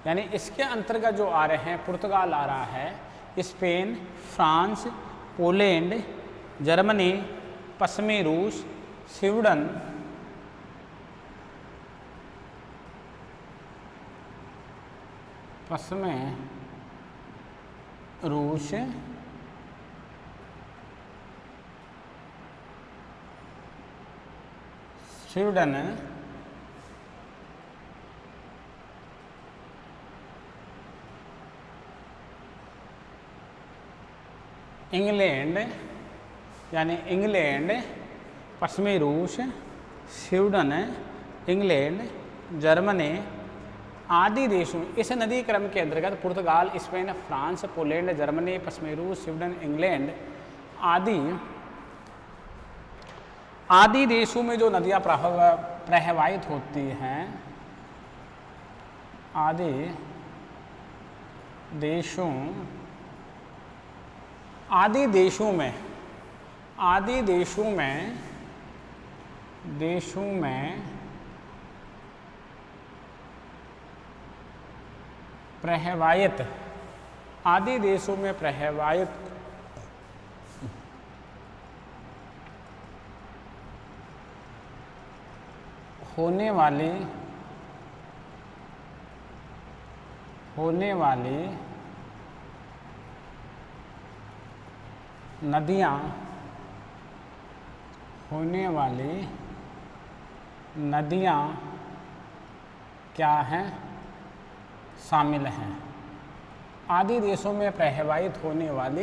यानी इसके अंतर्गत जो आ रहे हैं, पुर्तगाल आ रहा है, स्पेन, फ्रांस, पोलैंड, जर्मनी, पश्चिमी रूस, स्वीडन, पश्चिमी रूस, स्वीडन, इंग्लैंड, यानी इंग्लैंड, पश्चिमी रूस, स्वीडन, इंग्लैंड, जर्मनी आदि देशों, इस नदी क्रम के अंतर्गत पुर्तगाल, स्पेन, फ्रांस, पोलैंड, जर्मनी, पश्चिमी रूस, स्वीडन, इंग्लैंड आदि देशों में जो नदियां प्रवाहित होती हैं, आदि देशों में प्रवाहित, आदि देशों में प्रवाहित होने वाली नदियाँ क्या हैं? शामिल हैं। आदि देशों में प्रवाहित होने वाली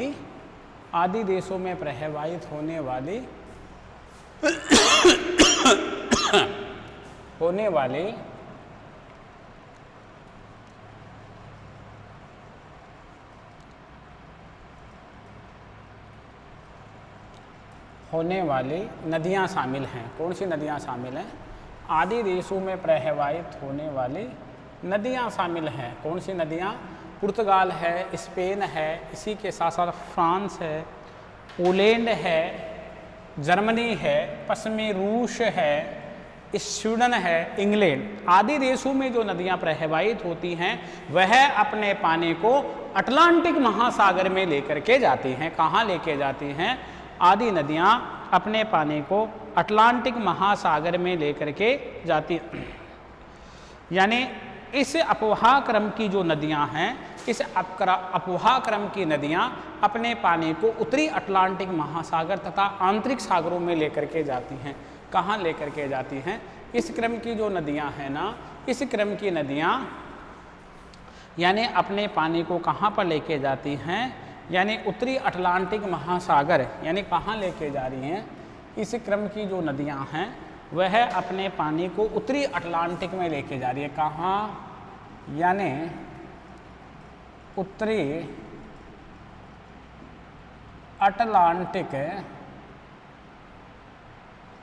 नदियाँ शामिल हैं। कौन सी नदियाँ शामिल हैं? आदि देशों में प्रवाहित होने वाली नदियाँ शामिल हैं। कौन सी नदियाँ? पुर्तगाल है, स्पेन है, इसी के साथ साथ फ्रांस है, पोलैंड है, जर्मनी है, पश्चिमी रूस है, स्वीडन है, इंग्लैंड आदि देशों में जो नदियां प्रवाहित होती हैं वह अपने पानी को अटलांटिक महासागर में लेकर के जाती हैं। कहाँ लेके जाती हैं? आदि नदियां अपने पानी को अटलांटिक महासागर में लेकर के जाती हैं। यानी इस अपवाह क्रम की जो नदियां हैं, इस अपवाह क्रम की नदियां अपने पानी को उत्तरी अटलांटिक महासागर तथा आंतरिक सागरों में लेकर के जाती हैं। कहाँ लेकर के जाती हैं? इस क्रम की जो नदियां हैं ना, इस क्रम की नदियां यानी अपने पानी को कहाँ पर लेके जाती हैं? यानी उत्तरी अटलांटिक महासागर, यानी कहाँ लेके जा रही हैं? इस क्रम की जो नदियां हैं वह अपने पानी को उत्तरी अटलांटिक में लेके जा रही है। कहाँ? यानी उत्तरी अटलांटिक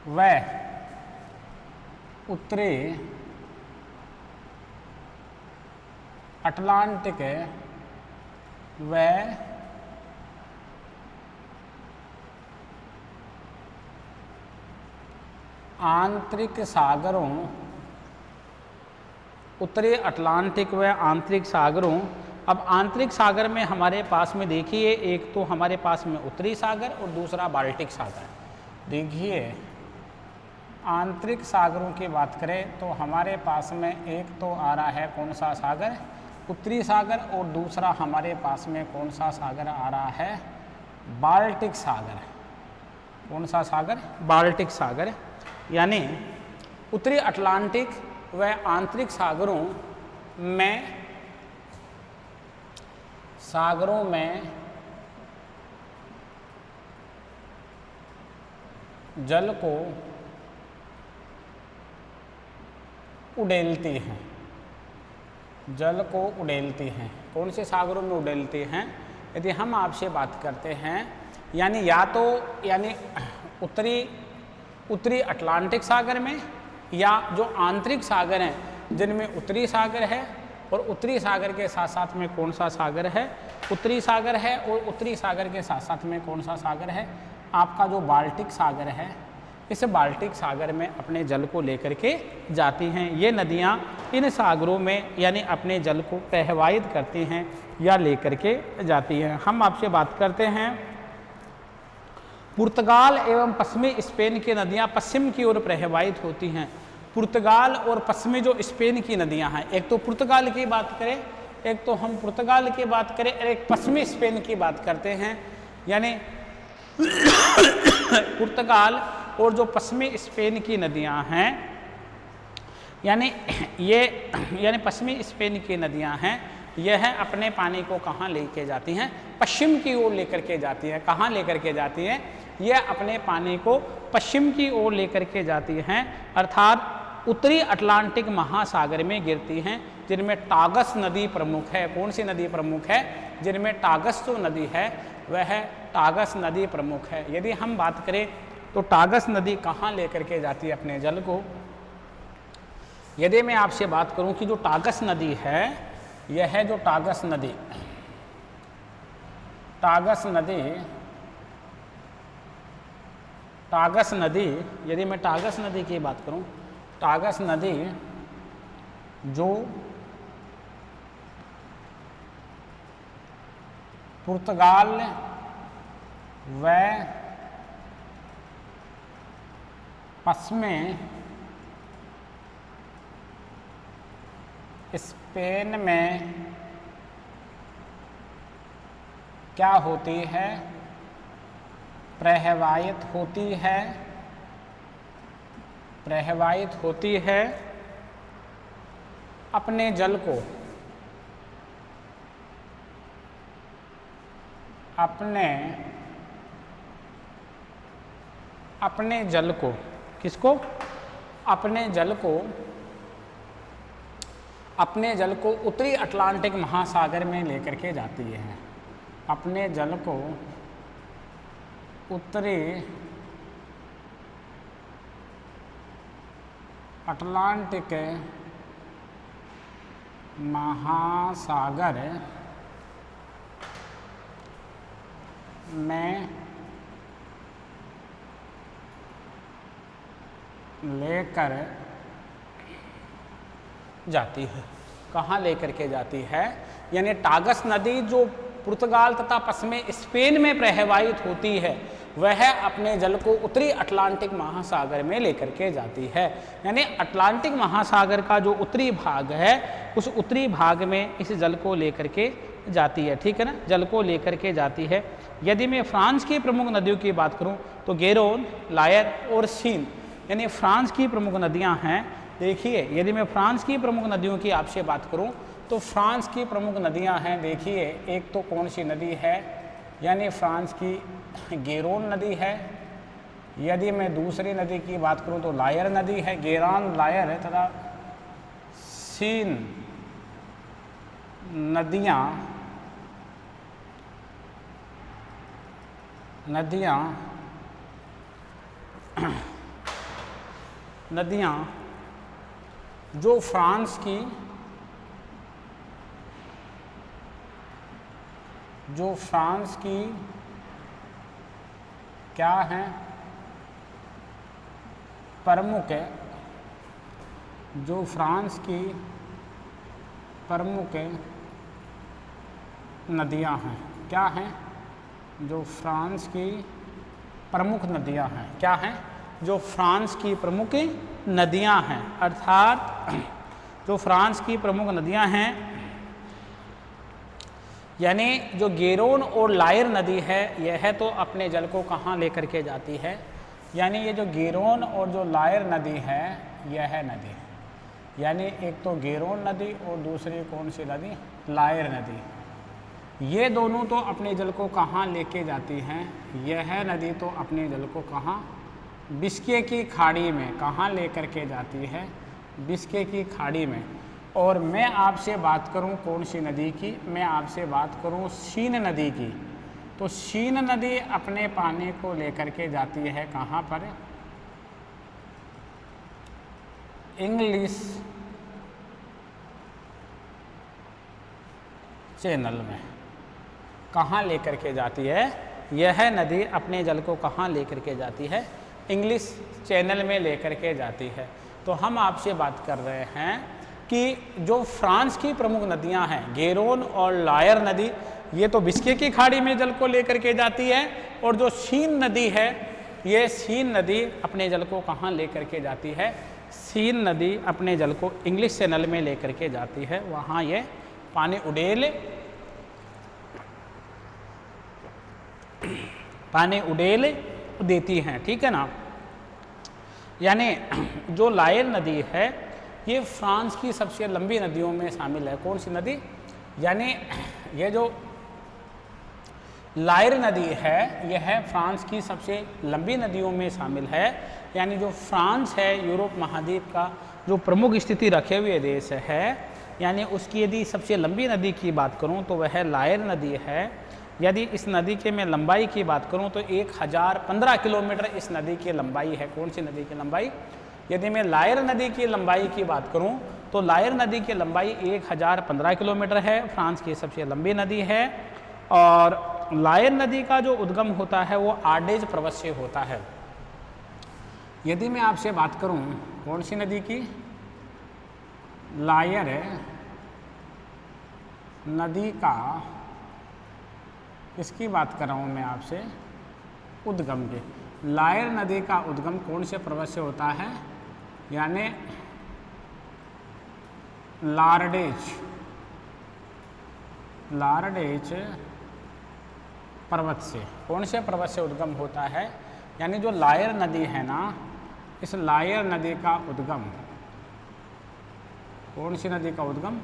व उत्तरी अटलांटिक व आंतरिक सागरों उत्तरी अटलांटिक व आंतरिक सागरों। अब आंतरिक सागर में हमारे पास में देखिए, एक तो हमारे पास में उत्तरी सागर और दूसरा बाल्टिक सागर। देखिए आंतरिक सागरों की बात करें तो हमारे पास में एक तो आ रहा है कौन सा सागर, उत्तरी सागर, और दूसरा हमारे पास में कौन सा सागर आ रहा है, बाल्टिक सागर। कौन सा सागर, बाल्टिक सागर। यानी उत्तरी अटलांटिक व आंतरिक सागरों में जल को उड़ेलती हैं, जल को उड़ेलती हैं। कौन से सागरों में उड़ेलती हैं? यदि हम आपसे बात करते हैं यानी या तो उत्तरी अटलांटिक सागर में, या जो आंतरिक सागर हैं जिनमें उत्तरी सागर है, और उत्तरी सागर के साथ साथ में कौन सा सागर है, उत्तरी सागर है, और उत्तरी सागर के साथ साथ में कौन सा सागर है, आपका जो बाल्टिक सागर है। इस बाल्टिक सागर में अपने जल को लेकर के जाती हैं ये नदियाँ, इन सागरों में यानी अपने जल को प्रवाहित करती हैं या लेकर के जाती हैं। हम आपसे बात करते हैं पुर्तगाल एवं पश्चिमी स्पेन की नदियाँ पश्चिम की ओर प्रवाहित होती हैं। पुर्तगाल और पश्चिमी जो स्पेन की नदियाँ हैं, एक तो पुर्तगाल की बात करें, एक तो हम पुर्तगाल की बात करें, एक पश्चिमी स्पेन की बात करते हैं। यानी पुर्तगाल और जो पश्चिमी स्पेन की नदियां हैं, यानी पश्चिमी स्पेन की नदियां हैं, यह अपने पानी को कहाँ लेके जाती हैं, पश्चिम की ओर लेकर के जाती हैं। कहाँ लेकर के जाती हैं? यह अपने पानी को पश्चिम की ओर लेकर के जाती हैं, अर्थात उत्तरी अटलांटिक महासागर में गिरती हैं, जिनमें टागस नदी प्रमुख है। कौन सी नदी प्रमुख है? जिनमें टागस जो नदी है वह टागस नदी प्रमुख है। यदि हम बात करें तो टागस नदी कहाँ लेकर के जाती है अपने जल को? यदि मैं आपसे बात करूं कि जो टागस नदी है, यह है जो टागस नदी, यदि मैं टागस नदी की बात करूं, टागस नदी जो पुर्तगाल व पश्चिमी स्पेन में क्या होती है, प्रवाहित होती है, अपने जल को अपने जल को किसको? अपने जल को उत्तरी अटलांटिक महासागर में लेकर के जाती है। अपने जल को उत्तरी अटलांटिक महासागर में लेकर जाती है। कहाँ लेकर के जाती है? यानी टागस नदी जो पुर्तगाल तथा पश्चिमी स्पेन में प्रवाहित होती है, वह अपने जल को उत्तरी अटलांटिक महासागर में लेकर के जाती है। यानी अटलांटिक महासागर का जो उत्तरी भाग है, उस उत्तरी भाग में इस जल को लेकर के जाती है। ठीक है ना, जल को लेकर के जाती है। यदि मैं फ्रांस की प्रमुख नदियों की बात करूं तो गेरोन, लायर और सीन, यानी फ्रांस की प्रमुख नदियां हैं। देखिए यदि मैं फ्रांस की प्रमुख नदियों की आपसे बात करूं तो फ्रांस की प्रमुख नदियां हैं। देखिए एक तो कौन सी नदी है, यानी फ्रांस की गेरोन नदी है। यदि मैं दूसरी नदी की बात करूं तो लायर नदी है, गेरान लायर है, तथा सीन नदियां जो फ्रांस की क्या हैं, प्रमुख है, जो फ्रांस की प्रमुख नदियां हैं। क्या हैं? जो फ्रांस की प्रमुख नदियां हैं। क्या हैं? जो फ्रांस की प्रमुख नदियां हैं, अर्थात जो फ्रांस की प्रमुख नदियां हैं, यानी जो गेरोन और लायर नदी है, यह तो अपने जल को कहाँ लेकर के जाती है? यानी ये जो गेरोन और जो लायर नदी है, यह नदी, यानी एक तो गेरोन नदी और दूसरी कौन सी नदी? लायर नदी। ये दोनों तो अपने जल को कहाँ लेके जाती हैं? यह नदी तो अपने जल को कहाँ? बिस्के की खाड़ी में। कहाँ लेकर के जाती है? बिस्के की खाड़ी में। और मैं आपसे बात करूं कौन सी नदी की? मैं आपसे बात करूं शीन नदी की। तो शीन नदी अपने पानी को लेकर के जाती है कहाँ पर? इंग्लिश चैनल में। कहाँ लेकर के जाती है? यह नदी अपने जल को कहाँ लेकर के जाती है? इंग्लिश चैनल में लेकर के जाती है। तो हम आपसे बात कर रहे हैं कि जो फ्रांस की प्रमुख नदियां हैं, गेरोन और लायर नदी, ये तो बिस्के की खाड़ी में जल को लेकर के जाती है, और जो शीन नदी है, ये शीन नदी अपने जल को कहाँ लेकर के जाती है? शीन नदी अपने जल को इंग्लिश चैनल में लेकर के जाती है। वहाँ ये पानी उड़ेल देती हैं। ठीक है ना? यानी जो लायर नदी है, ये फ्रांस की सबसे लंबी नदियों में शामिल है। कौन सी नदी? यानी ये जो लायर नदी है, यह फ्रांस की सबसे लंबी नदियों में शामिल है। यानी जो फ्रांस है, यूरोप महाद्वीप का जो प्रमुख स्थिति रखे हुए देश है, यानी उसकी यदि सबसे लंबी नदी की बात करूं तो वह लायर नदी है। यदि इस नदी के मैं लंबाई की बात करूं तो 1015 किलोमीटर इस नदी की लंबाई है। कौन सी नदी की लंबाई? यदि मैं लायर नदी की लंबाई की बात करूं तो लायर नदी की लंबाई 1015 किलोमीटर है, फ्रांस की सबसे लंबी नदी है। और लायर नदी का जो उद्गम होता है वो आर्डेज पर्वत से होता है। यदि मैं आपसे बात करूं कौन सी नदी की? लायर नदी का, इसकी बात कर रहा हूँ मैं आपसे, उद्गम की। लायर नदी का उद्गम कौन से पर्वत से होता है? यानी लारडेज पर्वत से। कौन से पर्वत से उद्गम होता है? यानी जो लायर नदी है ना, इस लायर नदी का उद्गम, कौन सी नदी का उद्गम?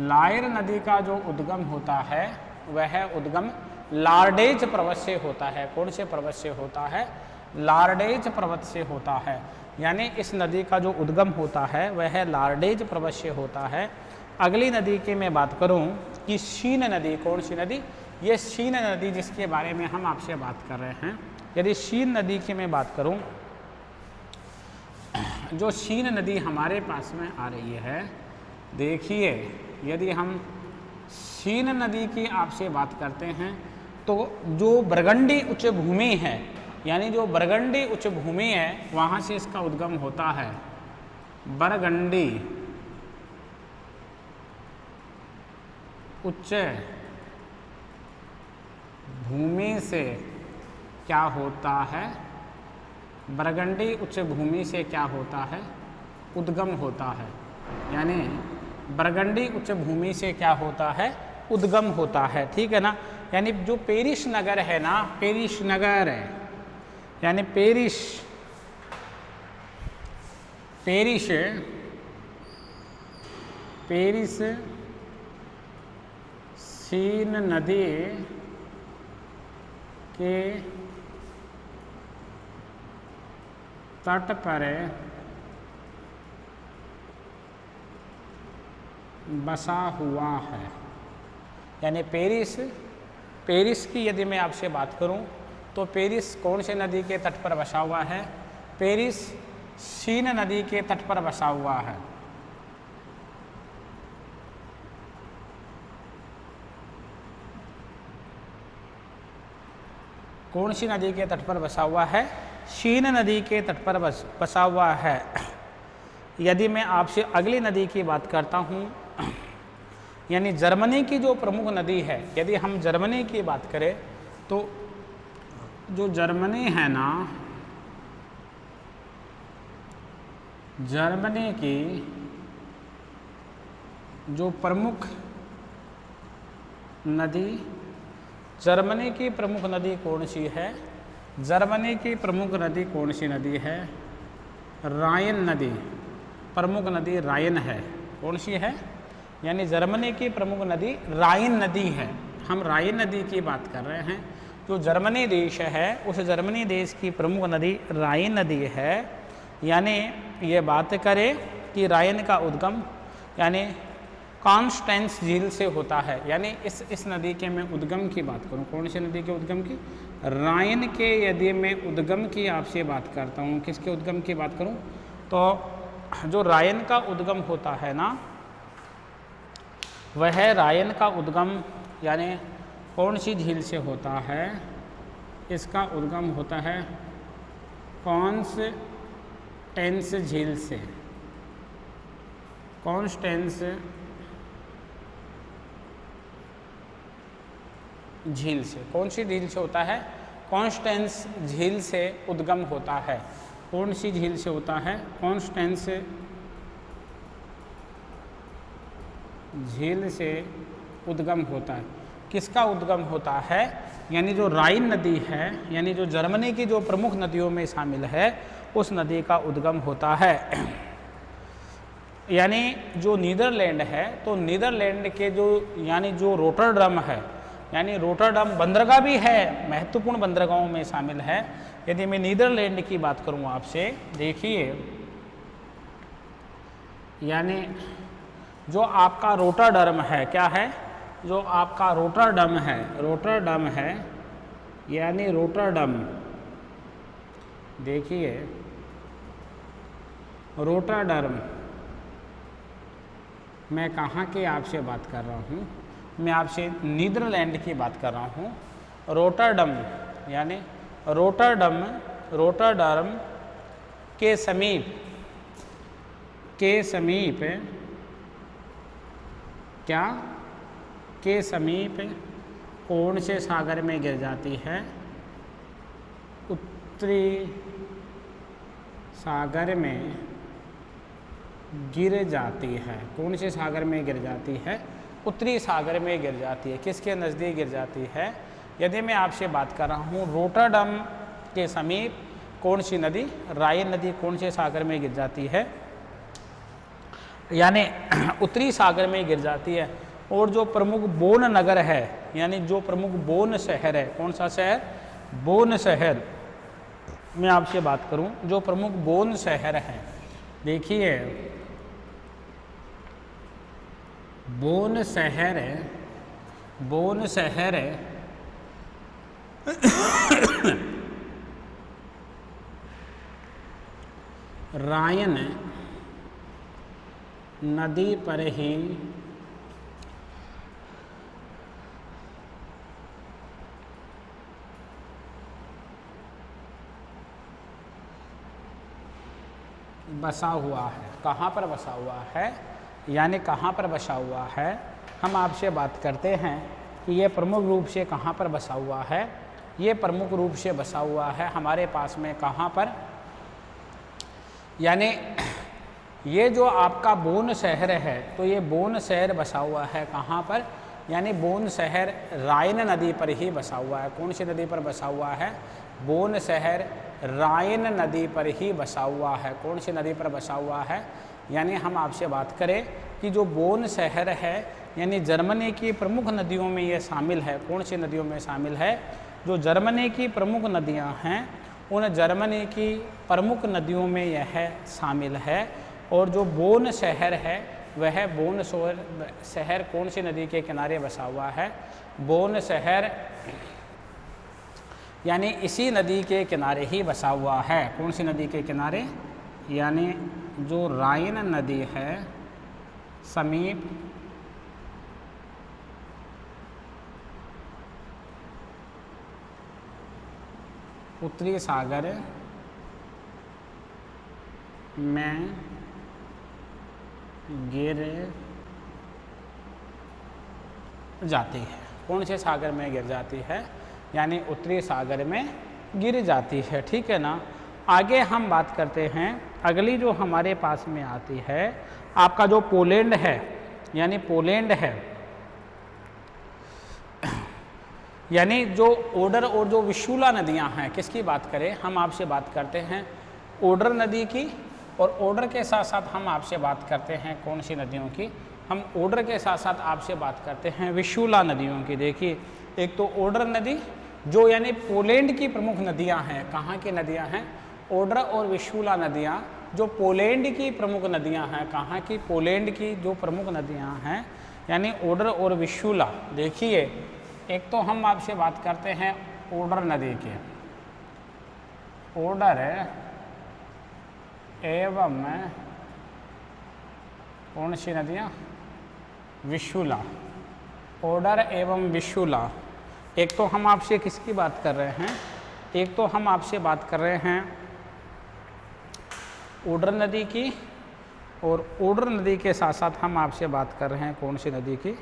लायर नदी का जो उद्गम होता है वह उद्गम लारडेज पर्वत से होता है। कौन से पर्वत से होता है? लारडेज पर्वत से होता है। यानी इस नदी का जो उद्गम होता है वह लारडेज पर्वत से होता है। अगली नदी की मैं बात करूं कि शीन नदी। कौन सी नदी? ये शीन नदी जिसके बारे में हम आपसे बात कर रहे हैं। यदि शीन नदी की मैं बात करूं, जो शीन नदी हमारे पास में आ रही है, देखिए यदि हम शीन नदी की आपसे बात करते हैं तो जो बरगंडी उच्च भूमि है, यानी जो बरगंडी उच्च भूमि है, वहाँ से इसका उद्गम होता है। बरगंडी उच्च भूमि से क्या होता है? बरगंडी उच्च भूमि से क्या होता है? उद्गम होता है। यानी बरगंडी उच्च भूमि से क्या होता है? उद्गम होता है। ठीक है ना? यानी जो पेरिस नगर है ना, पेरिस नगर है, यानी पेरिस शीन नदी के तट पर बसा हुआ है। यानी पेरिस की यदि मैं आपसे बात करूं तो पेरिस कौन से नदी के तट पर बसा हुआ है? पेरिस शीन नदी के तट पर बसा हुआ है। कौन सी नदी के तट पर बसा हुआ है? शीन नदी के तट पर बसा हुआ है। यदि मैं आपसे अगली नदी की बात करता हूँ यानी जर्मनी की जो प्रमुख नदी है, यदि हम जर्मनी की बात करें तो जो जर्मनी है ना, जर्मनी की जो प्रमुख नदी, जर्मनी की प्रमुख नदी कौन सी है? जर्मनी की प्रमुख नदी कौन सी नदी है? राइन नदी, प्रमुख नदी राइन है। कौन सी है? यानी जर्मनी की प्रमुख नदी राइन नदी है। हम राइन नदी की बात कर रहे हैं। जो जर्मनी देश है उस जर्मनी देश की प्रमुख नदी राइन नदी है। यानी ये बात करें कि राइन का उद्गम यानी कॉन्स्टेंस झील से होता है। यानी इस नदी के मैं उद्गम की बात करूं, कौन सी नदी के उद्गम की? राइन के यदि मैं उद्गम की आपसे बात करता हूं, किसके उद्गम की बात करूं तो जो राइन का उद्गम होता है ना, वह राइन का उद्गम यानी कौन सी झील से होता है? इसका उद्गम होता है कॉन्स्टेंस झील से। कॉन्स्टेंस झील से। कौन सी झील से होता है? कॉन्स्टेंस झील से उद्गम होता है। कौन सी झील से होता है? कॉन्स्टेंस झील से उद्गम होता है। किसका उद्गम होता है? यानी जो राइन नदी है, यानी जो जर्मनी की जो प्रमुख नदियों में शामिल है, उस नदी का उद्गम होता है। यानी जो नीदरलैंड है, तो नीदरलैंड के जो यानी जो रोटरडम है, यानी रोटरडम बंदरगाह भी है, महत्वपूर्ण बंदरगाहों में शामिल है। यदि मैं नीदरलैंड की बात करूं आपसे, देखिए यानी जो आपका रोटरडम है, क्या है? जो आपका रोटरडम है, रोटरडम है यानी रोटरडम, देखिए रोटरडम, मैं कहाँ की आपसे बात कर रहा हूँ? मैं आपसे नीदरलैंड की बात कर रहा हूँ। रोटरडम यानी रोटरडम, रोटरडम के समीप क्या के समीप कौन से सागर में गिर जाती है? उत्तरी सागर में गिर जाती है। कौन से सागर में गिर जाती है? उत्तरी सागर में गिर जाती है। किसके नज़दीक गिर जाती है? यदि मैं आपसे बात कर रहा हूँ रोटरडम के समीप कौन सी नदी? राइन नदी कौन से सागर में गिर जाती है? यानी उत्तरी सागर में गिर जाती है। और जो प्रमुख बोन नगर है, यानी जो प्रमुख बोन शहर है, कौन सा शहर? बोन शहर। मैं आपसे बात करूं, जो प्रमुख बोन शहर है, देखिए बोन शहर है, बोन शहर है राइन नदी पर ही बसा हुआ है। कहाँ पर बसा हुआ है? यानी कहाँ पर बसा हुआ है? हम आपसे बात करते हैं कि ये प्रमुख रूप से कहाँ पर बसा हुआ है। ये प्रमुख रूप से बसा हुआ है हमारे पास में कहाँ पर? यानी ये जो आपका बोन शहर है, तो ये बोन शहर बसा हुआ है कहाँ पर? यानी बोन शहर राइन नदी पर ही बसा हुआ है। कौन सी नदी पर बसा हुआ है? बोन शहर राइन नदी पर ही बसा हुआ है। कौन सी नदी पर बसा हुआ है? यानी हम आपसे बात करें कि जो बोन शहर है, यानी जर्मनी की प्रमुख नदियों में ये शामिल है। कौन सी नदियों में शामिल है? जो जर्मनी की प्रमुख नदियां हैं, उन जर्मनी की प्रमुख नदियों में यह शामिल है। और जो बोन शहर है, वह बोन शहर कौन सी नदी के किनारे बसा हुआ है? बोन शहर यानी इसी नदी के किनारे ही बसा हुआ है। कौन सी नदी के किनारे? यानी जो राइन नदी है समीप उत्तरी सागर में गिर जाती है। कौन से सागर में गिर जाती है? यानी उत्तरी सागर में गिर जाती है। ठीक है ना। आगे हम बात करते हैं, अगली जो हमारे पास में आती है आपका जो पोलैंड है, यानी पोलैंड है, यानी जो ओडर और जो विशुला नदियां हैं, किसकी बात करें हम आपसे बात करते हैं ओडर नदी की, और ओडर के साथ साथ हम आपसे बात करते हैं कौन सी नदियों की? हम ओडर के साथ साथ आपसे बात करते हैं विशुला नदियों की। देखिए, एक तो ओडर नदी जो यानी पोलैंड की प्रमुख नदियां हैं। कहाँ की नदियां हैं? ओडर और विशुला नदियां जो पोलैंड की प्रमुख नदियां हैं। कहाँ की? पोलैंड की जो प्रमुख नदियां हैं, यानी ओडर और विशुला। देखिए, एक तो हम आपसे बात करते हैं ओडर नदी के, ओडर एवं कौन सी नदियाँ? विशुला। ओडर एवं विशुला। एक तो हम आपसे किसकी बात कर रहे हैं? एक तो हम आपसे बात कर रहे हैं ओडर नदी की, और ओडर नदी के साथ साथ हम आपसे बात कर रहे हैं कौन सी नदी की?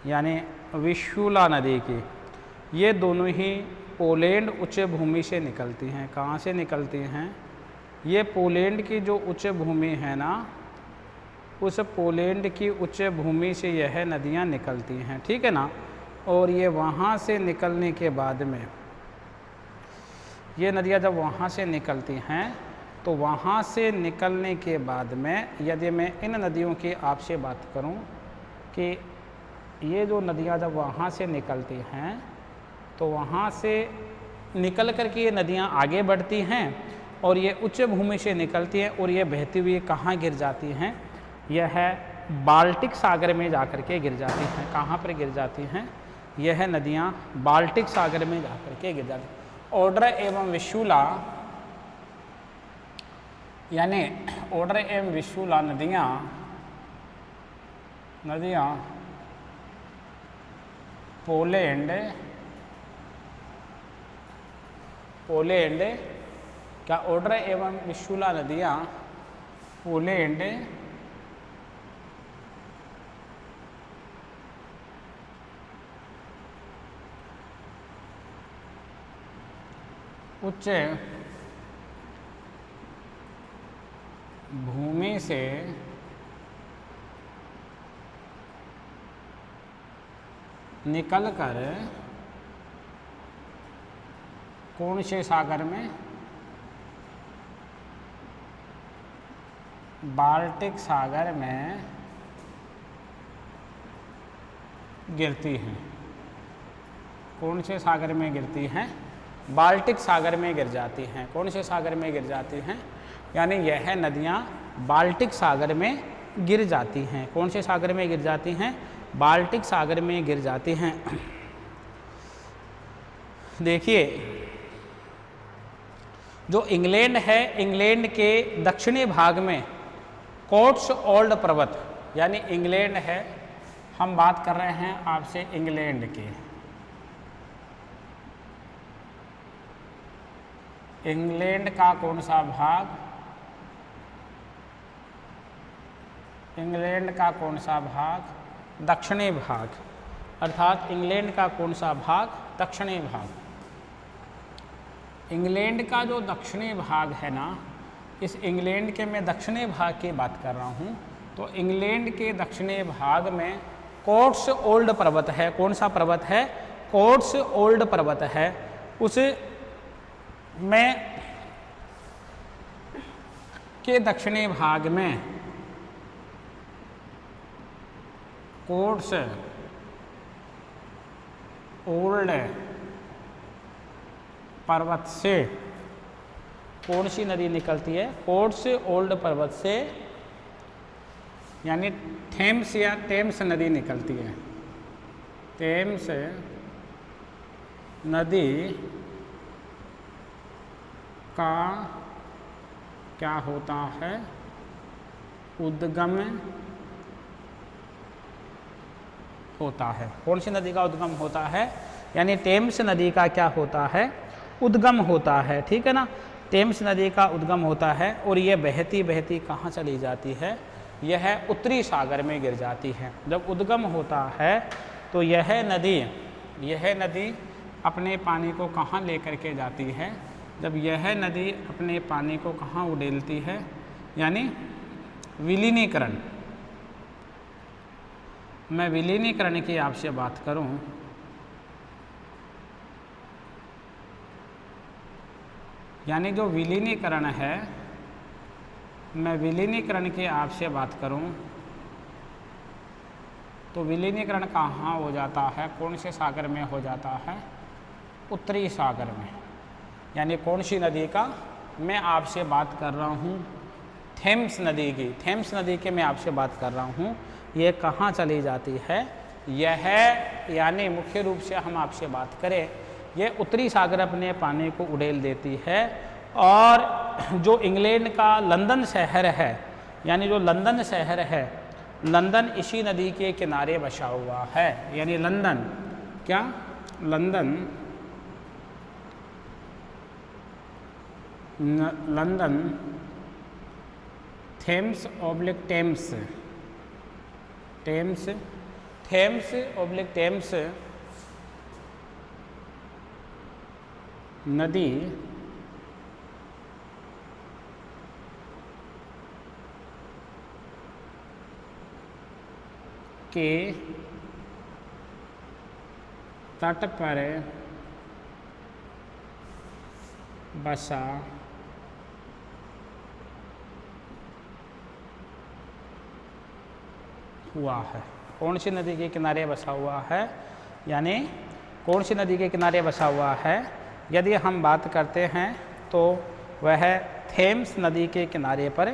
यानी विशुला नदी की। ये दोनों ही पोलैंड उच्च भूमि से निकलती हैं। कहाँ से निकलती हैं? ये पोलैंड की जो उच्च भूमि है ना, उस पोलैंड की उच्च भूमि से यह नदियाँ निकलती हैं। ठीक है ना। और ये वहाँ से निकलने के बाद में, ये नदियाँ जब वहाँ से निकलती हैं, तो वहाँ से निकलने के बाद में यदि मैं इन नदियों की आपसे बात करूँ कि ये जो नदियाँ जब वहाँ से निकलती हैं, तो वहाँ से निकल कर के ये नदियाँ आगे बढ़ती हैं और ये उच्च भूमि से निकलती हैं, और ये बहती हुई कहाँ गिर जाती हैं? यह है बाल्टिक सागर में जाकर के गिर जाती हैं। कहाँ पर गिर जाती हैं? यह नदियाँ बाल्टिक सागर में जाकर के गिर जाती हैं। ओडर एवं विशुला, यानी ओडर एवं विशुला नदियाँ पोलैंड क्या ओडर एवं विशुला नदियाँ पोलैंड उच्च भूमि से निकलकर कौन से सागर में? बाल्टिक सागर में गिरती हैं। कौन से सागर में गिरती हैं? बाल्टिक सागर में गिर जाती हैं। कौन से सागर में गिर जाती हैं? यानी यह नदियाँ बाल्टिक सागर में गिर जाती हैं। कौन से सागर में गिर जाती हैं? बाल्टिक सागर में गिर जाती हैं। देखिए, जो इंग्लैंड है, इंग्लैंड के दक्षिणी भाग में कोट्सवोल्ड पर्वत, यानी इंग्लैंड है, हम बात कर रहे हैं आपसे इंग्लैंड की। इंग्लैंड का कौन सा भाग? इंग्लैंड का कौन सा भाग? दक्षिणी भाग। अर्थात इंग्लैंड का कौन सा भाग? दक्षिणी भाग। इंग्लैंड का जो दक्षिणी भाग है ना, इस इंग्लैंड के मैं दक्षिणी भाग की बात कर रहा हूँ, तो इंग्लैंड के दक्षिणी भाग में कोट्सवोल्ड पर्वत है। कौन सा पर्वत है? कोट्सवोल्ड पर्वत है। उस में के दक्षिणी भाग में कोट्सवोल्ड पर्वत से कौन सी नदी निकलती है? कोट्सवोल्ड पर्वत से, यानी थेम्स या टेम्स नदी निकलती है। टेम्स नदी का क्या होता है? उद्गम होता है। कौन सी नदी का उद्गम होता है? यानी टेम्स नदी का क्या होता है? उद्गम होता है। ठीक है ना। टेम्स नदी का उद्गम होता है, और ये बहती बहती कहाँ चली जाती है? यह उत्तरी सागर में गिर जाती है। जब उद्गम होता है तो यह नदी अपने पानी को कहाँ लेकर के जाती है? जब यह नदी अपने पानी को कहाँ उड़ेलती है, यानी विलीनीकरण। मैं विलीनीकरण की आपसे बात करूं, यानी जो विलीनीकरण है, मैं विलीनीकरण की आपसे बात करूं तो विलीनीकरण कहाँ हो जाता है, कौन से सागर में हो जाता है? उत्तरी सागर में। यानी कौन सी नदी का मैं आपसे बात कर रहा हूँ? थेम्स नदी की। थेम्स नदी के मैं आपसे बात कर रहा हूँ। ये कहाँ चली जाती है? यह यानी मुख्य रूप से हम आपसे बात करें, ये उत्तरी सागर अपने पानी को उड़ेल देती है। और जो इंग्लैंड का लंदन शहर है, यानी जो लंदन शहर है, लंदन इसी नदी के किनारे बसा हुआ है। यानी लंदन क्या? लंदन थेम्स ऑब्लिक टेम्स नदी के तट पर बसा हुआ है। कौन सी नदी के किनारे बसा हुआ है? यानी कौन सी नदी के किनारे बसा हुआ है? यदि हम बात करते हैं तो वह थेम्स नदी के किनारे पर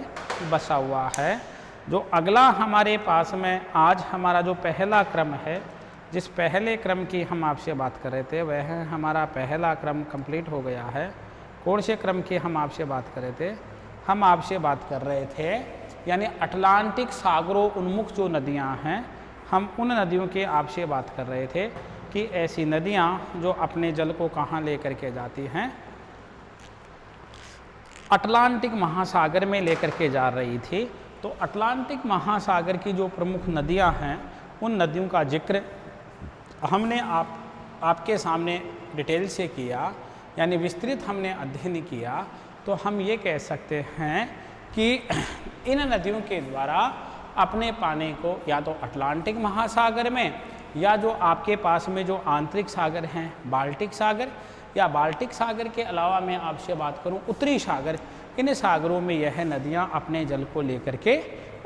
बसा हुआ है। जो अगला हमारे पास में आज हमारा जो पहला क्रम है, जिस पहले क्रम की हम आपसे बात कर रहे थे, वह हमारा पहला क्रम कंप्लीट हो गया है। कौन से क्रम की हम आपसे बात कर रहे थे? हम आपसे बात कर रहे थे यानी अटलांटिक सागरों उन्मुख जो नदियां हैं, हम उन नदियों की आपसे बात कर रहे थे कि ऐसी नदियां जो अपने जल को कहाँ लेकर के जाती हैं? अटलांटिक महासागर में लेकर के जा रही थी। तो अटलांटिक महासागर की जो प्रमुख नदियां हैं, उन नदियों का जिक्र हमने आपके सामने डिटेल से किया, यानी विस्तृत हमने अध्ययन किया। तो हम ये कह सकते हैं कि इन नदियों के द्वारा अपने पानी को या तो अटलांटिक महासागर में, या जो आपके पास में जो आंतरिक सागर हैं बाल्टिक सागर, या बाल्टिक सागर के अलावा मैं आपसे बात करूं उत्तरी सागर, इन सागरों में यह नदियां अपने जल को लेकर के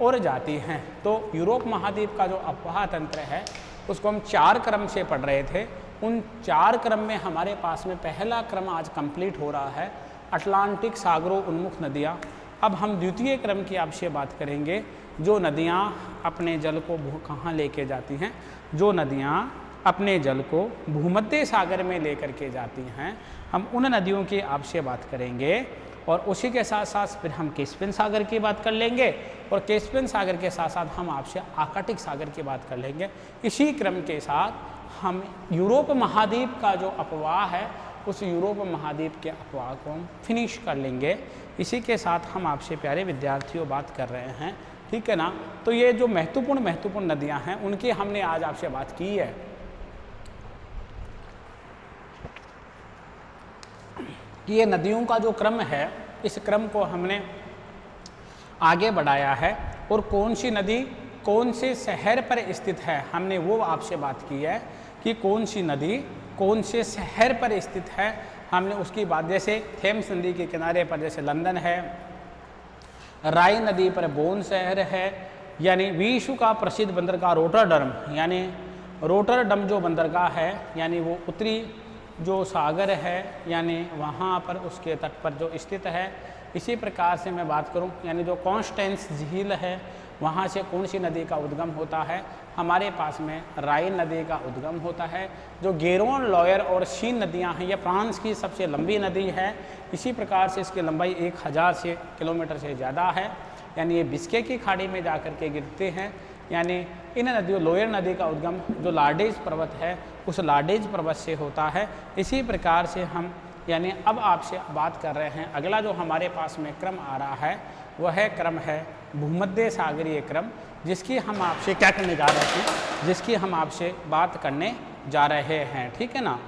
और जाती हैं। तो यूरोप महाद्वीप का जो अफवाह तंत्र है उसको हम 4 क्रम से पढ़ रहे थे। उन 4 क्रम में हमारे पास में पहला क्रम आज कंप्लीट हो रहा है, अटलांटिक सागरों उन्मुख नदियाँ। अब हम द्वितीय क्रम की आपसे बात करेंगे, जो नदियाँ अपने जल को कहाँ लेके जाती हैं? जो नदियाँ अपने जल को भूमध्य सागर में लेकर के जाती हैं, हम उन नदियों की आपसे बात करेंगे। और उसी के साथ साथ फिर हम कैस्पियन सागर की बात कर लेंगे, और कैस्पियन सागर के साथ साथ हम आपसे आर्कटिक सागर की बात कर लेंगे। इसी क्रम के साथ हम यूरोप महाद्वीप का जो अपवाह है, उस यूरोप महाद्वीप के अपवाह को हम फिनिश कर लेंगे। इसी के साथ हम आपसे प्यारे विद्यार्थियों बात कर रहे हैं, ठीक है ना? तो ये जो महत्वपूर्ण नदियां हैं उनकी हमने आज आपसे बात की है कि ये नदियों का जो क्रम है, इस क्रम को हमने आगे बढ़ाया है। और कौन सी नदी कौन से शहर पर स्थित है, हमने वो आपसे बात की है कि कौन सी नदी कौन से शहर पर स्थित है, हमने उसकी बात। जैसे थेम्स नदी के किनारे पर जैसे लंदन है, राइन नदी पर बोन शहर है, यानी विश्व का प्रसिद्ध बंदरगाह रोटरडम, यानी रोटरडम जो बंदरगाह है, यानी वो उत्तरी जो सागर है, यानी वहाँ पर उसके तट पर जो स्थित है। इसी प्रकार से मैं बात करूँ, यानी जो कॉन्स्टेंस झील है, वहाँ से कौन सी नदी का उद्गम होता है? हमारे पास में राइन नदी का उद्गम होता है। जो गेरोन, लॉयर और शीन नदियाँ हैं, ये फ्रांस की सबसे लंबी नदी है। इसी प्रकार से इसकी लंबाई 1000 किलोमीटर से ज़्यादा है, यानी ये बिस्के की खाड़ी में जा कर के गिरते हैं। यानी इन नदियों, लोयर नदी का उद्गम जो लार्डेज पर्वत है, उस लार्डेज पर्वत से होता है। इसी प्रकार से हम यानी अब आपसे बात कर रहे हैं, अगला जो हमारे पास में क्रम आ रहा है वह क्रम है भूमध्य सागरीय क्रम, जिसकी हम आपसे क्या करने जा रहे हैं, जिसकी हम आपसे बात करने जा रहे हैं। ठीक है ना।